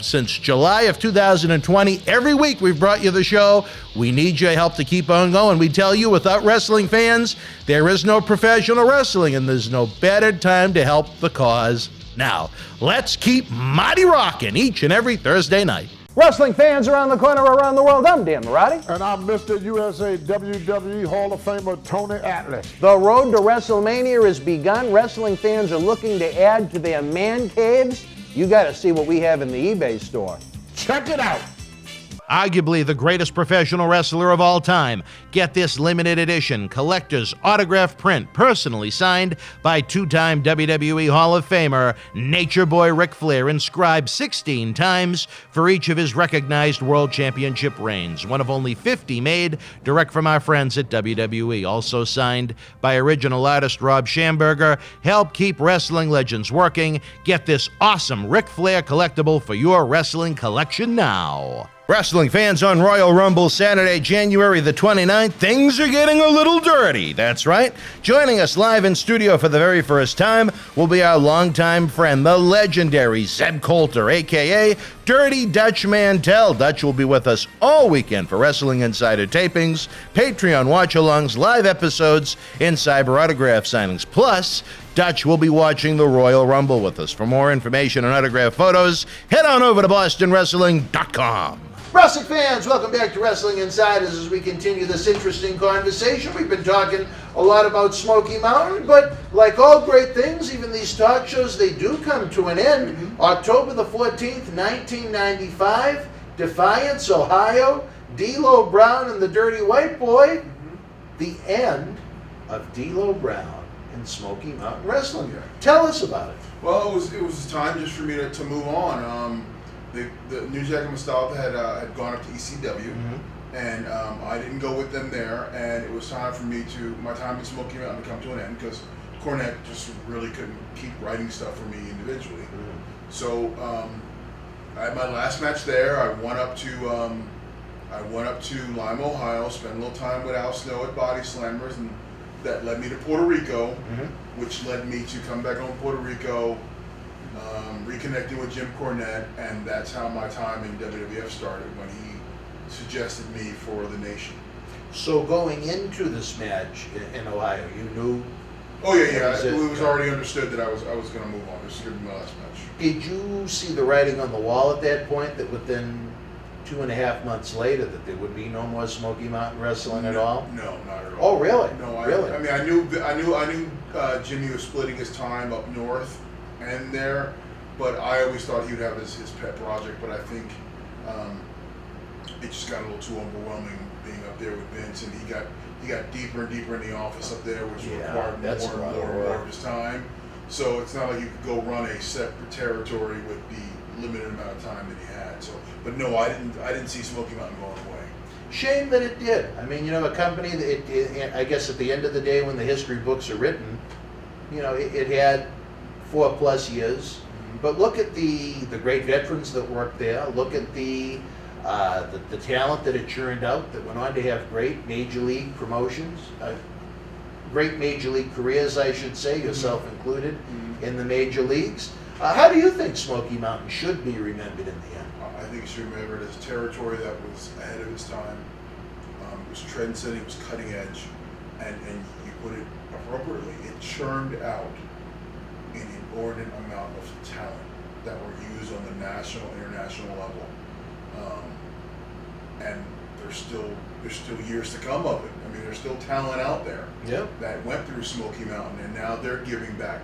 Since July of 2020, every week we've brought you the show. We need your help to keep on going. We tell you, without wrestling fans, there is no professional wrestling, and there's no better time to help the cause now. Let's keep Marty rocking each and every Thursday night. Wrestling fans around the corner, around the world, I'm Dan Marotti. And I'm Mr. USA WWE Hall of Famer Tony Atlas. The road to WrestleMania has begun. Wrestling fans are looking to add to their man caves. You got to see what we have in the eBay store. Check it out. Arguably the greatest professional wrestler of all time. Get this limited edition collector's autograph print personally signed by two-time WWE Hall of Famer Nature Boy Ric Flair, inscribed 16 times for each of his recognized World Championship reigns. One of only 50 made direct from our friends at WWE. Also signed by original artist Rob Schamberger. Help keep wrestling legends working. Get this awesome Ric Flair collectible for your wrestling collection now. Wrestling fans, on Royal Rumble Saturday, January the 29th, things are getting a little dirty. That's right. Joining us live in studio for the very first time will be our longtime friend, the legendary Zeb Coulter, a.k.a. Dirty Dutch Mantel. Dutch will be with us all weekend for Wrestling Insider tapings, Patreon watch-alongs, live episodes, and cyber autograph signings. Plus, Dutch will be watching the Royal Rumble with us. For more information and autograph photos, head on over to BostonWrestling.com. Wrestling fans, welcome back to Wrestling Insiders as we continue this interesting conversation. We've been talking a lot about Smoky Mountain, but like all great things, even these talk shows, they do come to an end. October the 14th, 1995, Defiance, Ohio, D'Lo Brown and the Dirty White Boy. The end of D'Lo Brown and Smoky Mountain Wrestling. Tell us about it. Well, it was time just for me to move on. The New Jack and Mustafa had gone up to ECW, and I didn't go with them there, and it was time for me my time in Smoky Mountain to come to an end because Cornette just really couldn't keep writing stuff for me individually. So I had my last match there. I went up to Lima, Ohio, spent a little time with Al Snow at Body Slammers, and that led me to Puerto Rico, which led me to come back home to Puerto Rico, reconnecting with Jim Cornette, and that's how my time in WWF started, when he suggested me for the Nation. So going into this match in Ohio, you knew? Oh yeah. It was already understood that I was going to move on. This was going to be my last match. Did you see the writing on the wall at that point, that within 2.5 months later that there would be no more Smoky Mountain Wrestling at all? No, not at all. Oh, really? No, really? I mean, I knew Jimmy was splitting his time up north and there, but I always thought he would have his pet project. But I think it just got a little too overwhelming being up there with Vince, and he got deeper and deeper in the office up there, which required more and more of his time. So it's not like you could go run a separate territory with the limited amount of time that he had. So, but no, I didn't see Smoky Mountain going away. Shame that it did. I mean, a company that I guess at the end of the day, when the history books are written, it had 4+ years. But look at the great veterans that worked there. Look at the talent that it churned out, that went on to have great major league promotions, great major league careers, I should say, yourself included, in the major leagues. How do you think Smoky Mountain should be remembered in the end? I think it should be remembered as territory that was ahead of its time. It was trend-setting, it was cutting edge, and you put it appropriately. It churned out an inordinate amount of talent that were used on the national, international level, and there's still years to come of it. I mean, there's still talent out there that went through Smoky Mountain, and now they're giving back.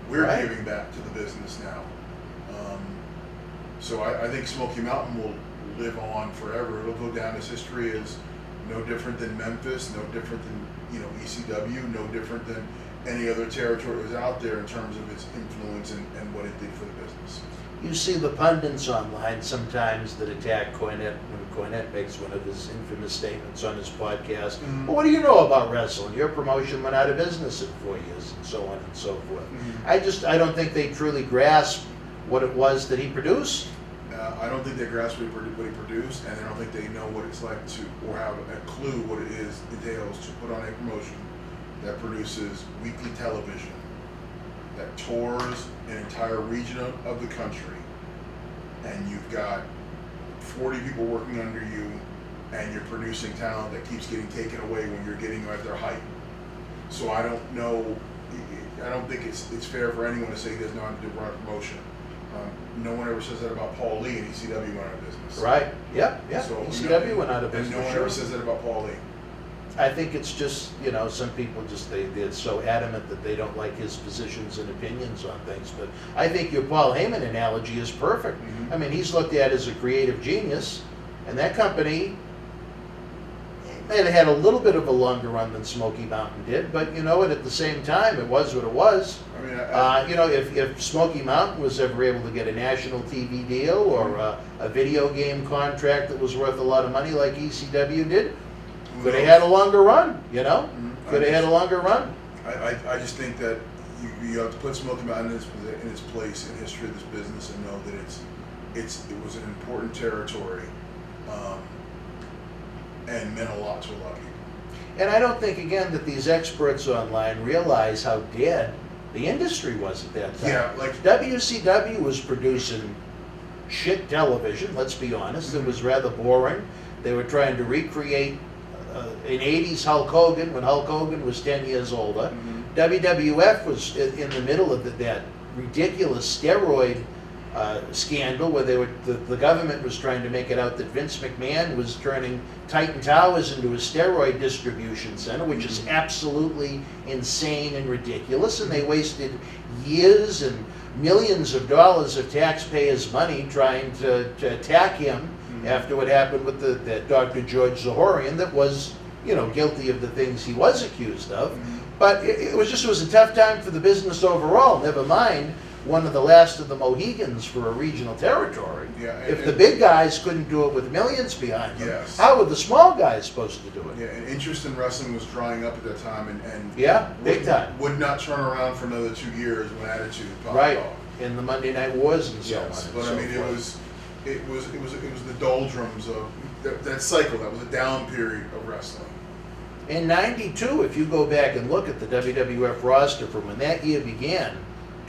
We're giving back to the business now. So I think Smoky Mountain will live on forever. It'll go down as history as no different than Memphis, no different than ECW, no different than any other territory that was out there in terms of its influence and what it did for the business. You see the pundits online sometimes that attack Cornette when Cornette makes one of his infamous statements on his podcast. Well, what do you know about wrestling? Your promotion went out of business in 4 years, and so on and so forth. I don't think they truly grasp what it was that he produced. I don't think they grasp what he produced, and I don't think they know what it's like to, or have a clue what it entails to put on a promotion that produces weekly television, that tours an entire region of the country, and you've got 40 people working under you, and you're producing talent that keeps getting taken away when you're getting at their height. So I don't think it's fair for anyone to say he doesn't know how to run a promotion. No one ever says that about Paul Lee, and ECW went out of business. Right. Yeah. So, ECW went out of business. And no one ever says that about Paul Lee. I think it's just, some people just, they're so adamant that they don't like his positions and opinions on things. But I think your Paul Heyman analogy is perfect. I mean, he's looked at as a creative genius, and that company may have had a little bit of a longer run than Smoky Mountain did, but at the same time, it was what it was. I mean, if Smoky Mountain was ever able to get a national TV deal or a video game contract that was worth a lot of money like ECW did, could have had a longer run, Could have had a longer run. I just think that you have to put Smoky Mountain in its place in history of this business and know that it was an important territory and meant a lot to a lot of people. And I don't think, again, that these experts online realize how dead the industry was at that time. Yeah, like WCW was producing shit television, let's be honest. It was rather boring. They were trying to recreate an 80s Hulk Hogan when Hulk Hogan was 10 years older. WWF was in the middle of that ridiculous steroid scandal where the government was trying to make it out that Vince McMahon was turning Titan Towers into a steroid distribution center, which is absolutely insane and ridiculous, and they wasted years and millions of dollars of taxpayers' money trying to attack him after what happened with that Dr. George Zahorian that was, guilty of the things he was accused of. But it was a tough time for the business overall, never mind one of the last of the Mohegans for a regional territory. Yeah, if the big guys couldn't do it with millions behind them, Yes. how were the small guys supposed to do it? Yeah, and interest in wrestling was drying up at that time, and Big time. would not turn around for another 2 years when Attitude popped Right, off. in the Monday Night Wars and so on. Yes, and but so I mean, forth. it was the doldrums of that cycle. That was a down period of wrestling. In '92, if you go back and look at the WWF roster from when that year began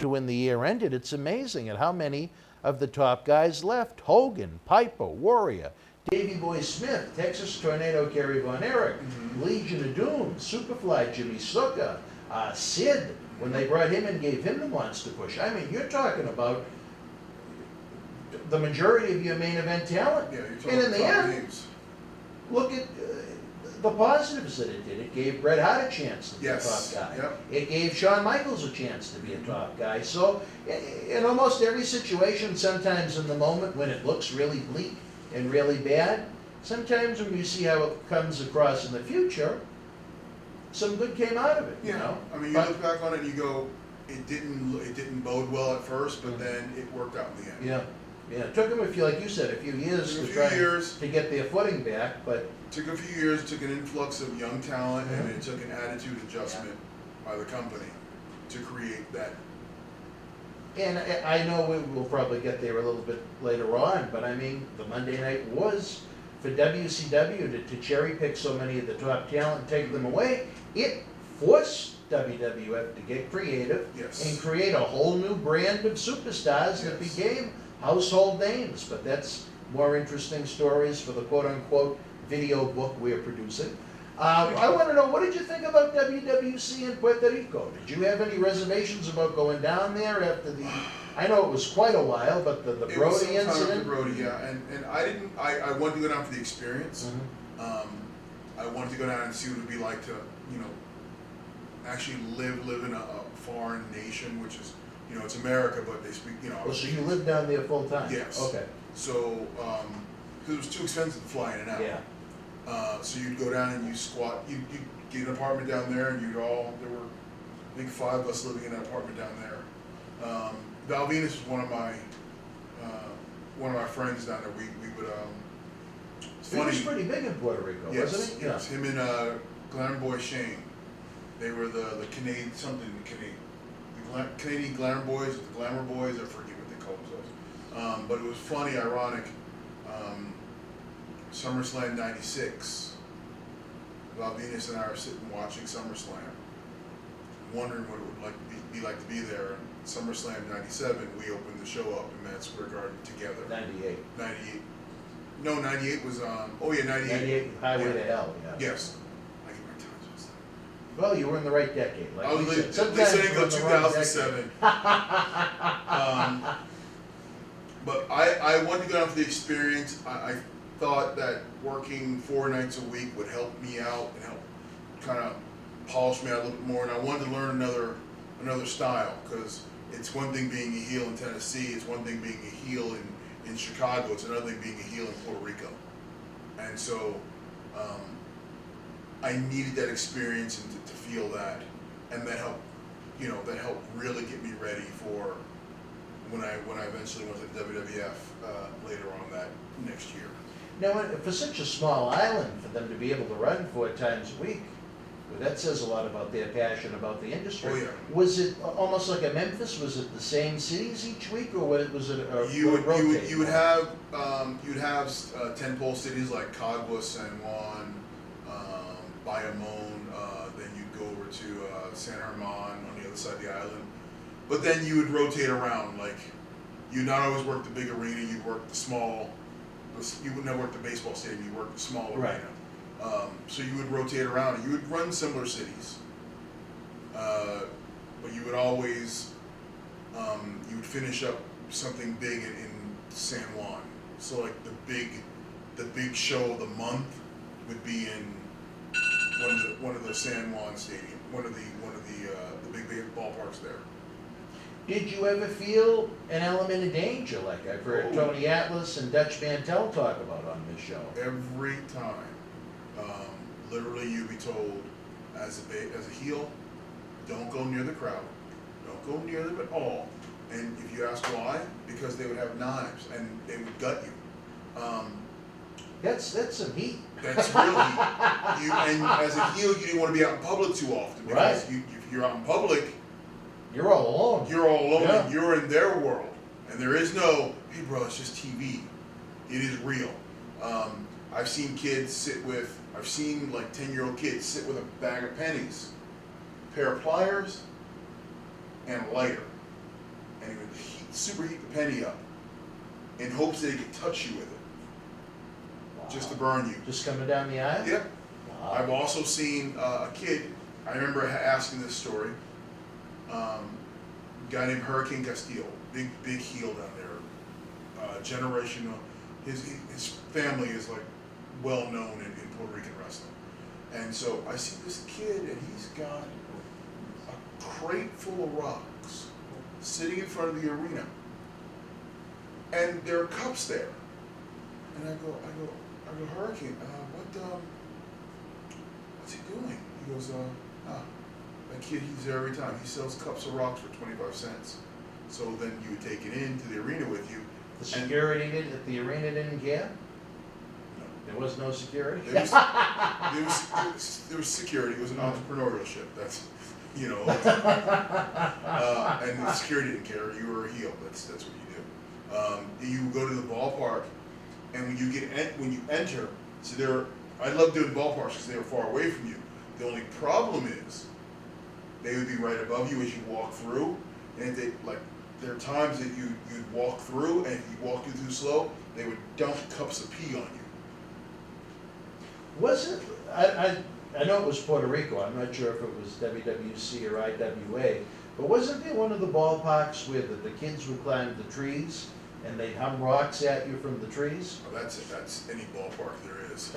to when the year ended, it's amazing at how many of the top guys left. Hogan, Piper, Warrior, Davey Boy Smith, Texas Tornado Kerry Von Erich, Legion of Doom, Superfly Jimmy Snuka, Sid, when they brought him and gave him the monster push. I mean, you're talking about the majority of your main event talent. Yeah, you're talking And in the top end, names. look at the positives that it did. It gave Bret Hart a chance to be Yes, a top guy. yep. It gave Shawn Michaels a chance to be a top guy. So in almost every situation, sometimes in the moment when it looks really bleak and really bad, sometimes when you see how it comes across in the future, some good came out of it. Yeah, I mean, you look back on it and you go, it didn't bode well at first, but then it worked out in the end. Yeah. It took them like you said, a few years to get their footing back, but Took a few years, took an influx of young talent, and it took an attitude adjustment by the company to create that. And I know we'll probably get there a little bit later on, but I mean, the Monday Night Wars, for WCW to cherry pick so many of the top talent and take them away, it forced WWF to get creative and create a whole new brand of superstars that became household names. But that's more interesting stories for the quote-unquote video book we're producing. I want to know, what did you think about WWC in Puerto Rico? Did you have any reservations about going down there after I know it was quite a while, but the Brody incident? The Brody, yeah, and I wanted to go down for the experience. I wanted to go down and see what it would be like to, actually live in a foreign nation, which is, it's America, but they speak, So you lived down there full time? Yes. Okay. So, because it was too expensive to fly in and out. Yeah. So you'd go down and you squat. You'd get an apartment down there, and there were, I think, 5 of us living in an apartment down there. Val Venus was one of my friends down there. We would. It's He funny. was pretty big in Puerto Rico, Yes, wasn't he? yes. Him and Glamour Boy Shane. They were the Canadian Canadian Glamour Boys, or the Glamour Boys. I forget what they called themselves. But it was funny, ironic. SummerSlam '96. Val Venus and I are sitting watching SummerSlam, wondering what it would be like to be there. And SummerSlam '97, we opened the show up in Madison Square Garden together. 98. 98. No, 98 was 98. 98, Highway Yeah. to Hell, yeah. Yes. I get my times mixed up. Well, you were in the right decade. Like I was we said. at least I didn't you're go in the wrong 2007. But I wanted to go down for the experience. I thought that working 4 nights a week would help me out and help kind of polish me out a little bit more. And I wanted to learn another style, because it's one thing being a heel in Tennessee, it's one thing being a heel in Chicago, it's another thing being a heel in Puerto Rico. And so I needed that experience and to feel that, and that helped really get me ready for when I eventually went to WWF later on that next year. Now, for such a small island, for them to be able to run 4 times a week, well, that says a lot about their passion about the industry. Oh, yeah. Was it almost like a Memphis? Was it the same cities each week, or was it a You would rotate? have tentpole cities like Cagua, San Juan, Bayamon. Then you'd go over to San German on the other side of the island. But then you would rotate around. Like, you'd not always work the big arena. You'd work the small. You would never work the baseball stadium. You work the small Right. arena. So you would rotate around, and you would run similar cities. But you would always you would finish up something big in San Juan. So like the big show of the month would be in one of the San Juan stadium, one of the big ballparks there. Did you ever feel an element of danger, like I've heard Oh. Tony Atlas and Dutch Mantel talk about on this show? Every time, literally, you'd be told as a heel, don't go near the crowd, don't go near them at all. And if you ask why, because they would have knives and they would gut you. That's some heat. That's really, and as a heel, you didn't want to be out in public too often, because Right. if you're out in public, You're all alone. you're all alone, Yeah. and you're in their world, and there is no, hey bro, it's just TV. It is real. I've seen I've seen like 10-year-old kids sit with a bag of pennies, a pair of pliers, and a lighter, and he would superheat the penny up in hopes that he could touch you with it, just to burn you. Just coming down the aisle? Yep. Wow. I've also seen a kid, I remember asking this story, a guy named Hurricane Castillo, big heel down there, generational, his family is like well known in Puerto Rican wrestling. And so I see this kid, and he's got a crate full of rocks sitting in front of the arena, and there are cups there. And I go, Hurricane, what's he doing? He goes, that kid, he's there every time. He sells cups of rocks for 25 cents. So then you would take it into the arena with you. The security at the arena didn't care? No. There was no security? There was security. It was an entrepreneurial ship. That's, and the security didn't care. You were a heel. That's what you do. You go to the ballpark, and when you enter, so I love doing ballparks because they were far away from you. The only problem is they would be right above you as you walk through, and there are times that you'd walk through, and if you walk through slow, they would dump cups of pee on you. Was it, I know it was Puerto Rico, I'm not sure if it was WWC or IWA, but wasn't there one of the ballparks where the kids would climb the trees and they'd hum rocks at you from the trees? Oh, that's any ballpark there is.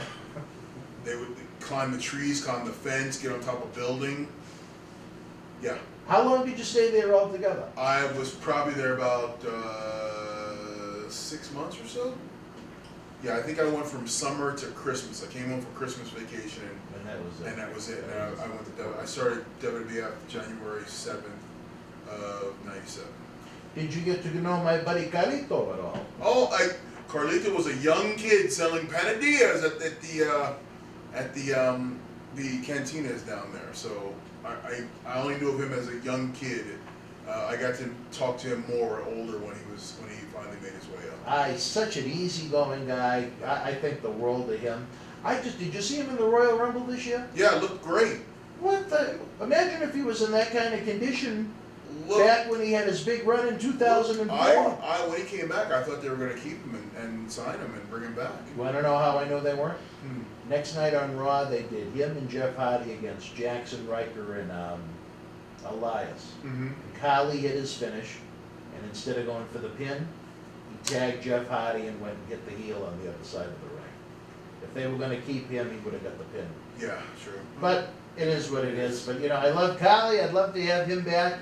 They would climb the trees, climb the fence, get on top of a building. Yeah. How long did you stay there altogether? I was probably there about 6 months or so. Yeah, I think I went from summer to Christmas. I came home for Christmas vacation, And that was it. and that was it. And I went to I started WWF January 7th of '97. Did you get to know my buddy Carlito at all? Oh, Carlito was a young kid selling panadillas at the cantinas down there. So I only knew of him as a young kid. I got to talk to him more older when he finally made his way up. He's such an easygoing guy. I think the world of him. Did you see him in the Royal Rumble this year? Yeah, it looked great. Imagine if he was in that kind of condition back when he had his big run in 2004. When he came back, I thought they were going to keep him and sign him and bring him back. You want to know how I know they weren't? Next night on Raw, they did him and Jeff Hardy against Jackson Riker and Elias. Mm-hmm. And Khali hit his finish, and instead of going for the pin, he tagged Jeff Hardy and went and hit the heel on the other side of the ring. If they were going to keep him, he would have got the pin. Yeah, true. But it is what it is. But, I love Khali. I'd love to have him back.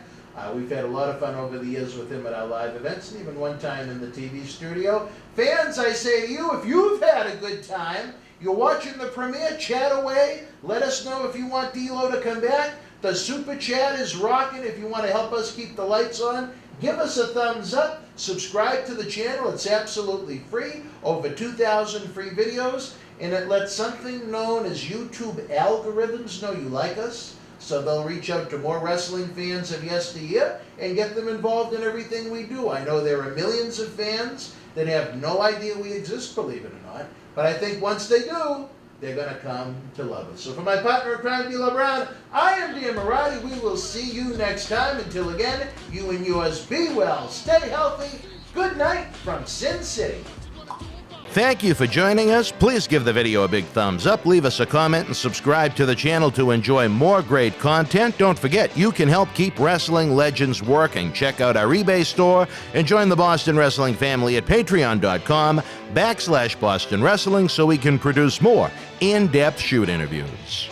We've had a lot of fun over the years with him at our live events, and even one time in the TV studio. Fans, I say to you, if you've had a good time, you're watching the premiere, chat away. Let us know if you want D'Lo to come back. The Super Chat is rocking. If you want to help us keep the lights on, give us a thumbs up. Subscribe to the channel. It's absolutely free. Over 2,000 free videos. And it lets something known as YouTube algorithms know you like us. So they'll reach out to more wrestling fans of yesteryear and get them involved in everything we do. I know there are millions of fans that have no idea we exist, believe it or not. But I think once they do, they're going to come to love us. So for my partner in crime, D. LeBron, I am Dan Marati. We will see you next time. Until again, you and yours be well, stay healthy. Good night from Sin City. Thank you for joining us. Please give the video a big thumbs up, leave us a comment, and subscribe to the channel to enjoy more great content. Don't forget, you can help keep wrestling legends working. Check out our eBay store and join the Boston Wrestling family at patreon.com/Boston Wrestling so we can produce more in-depth shoot interviews.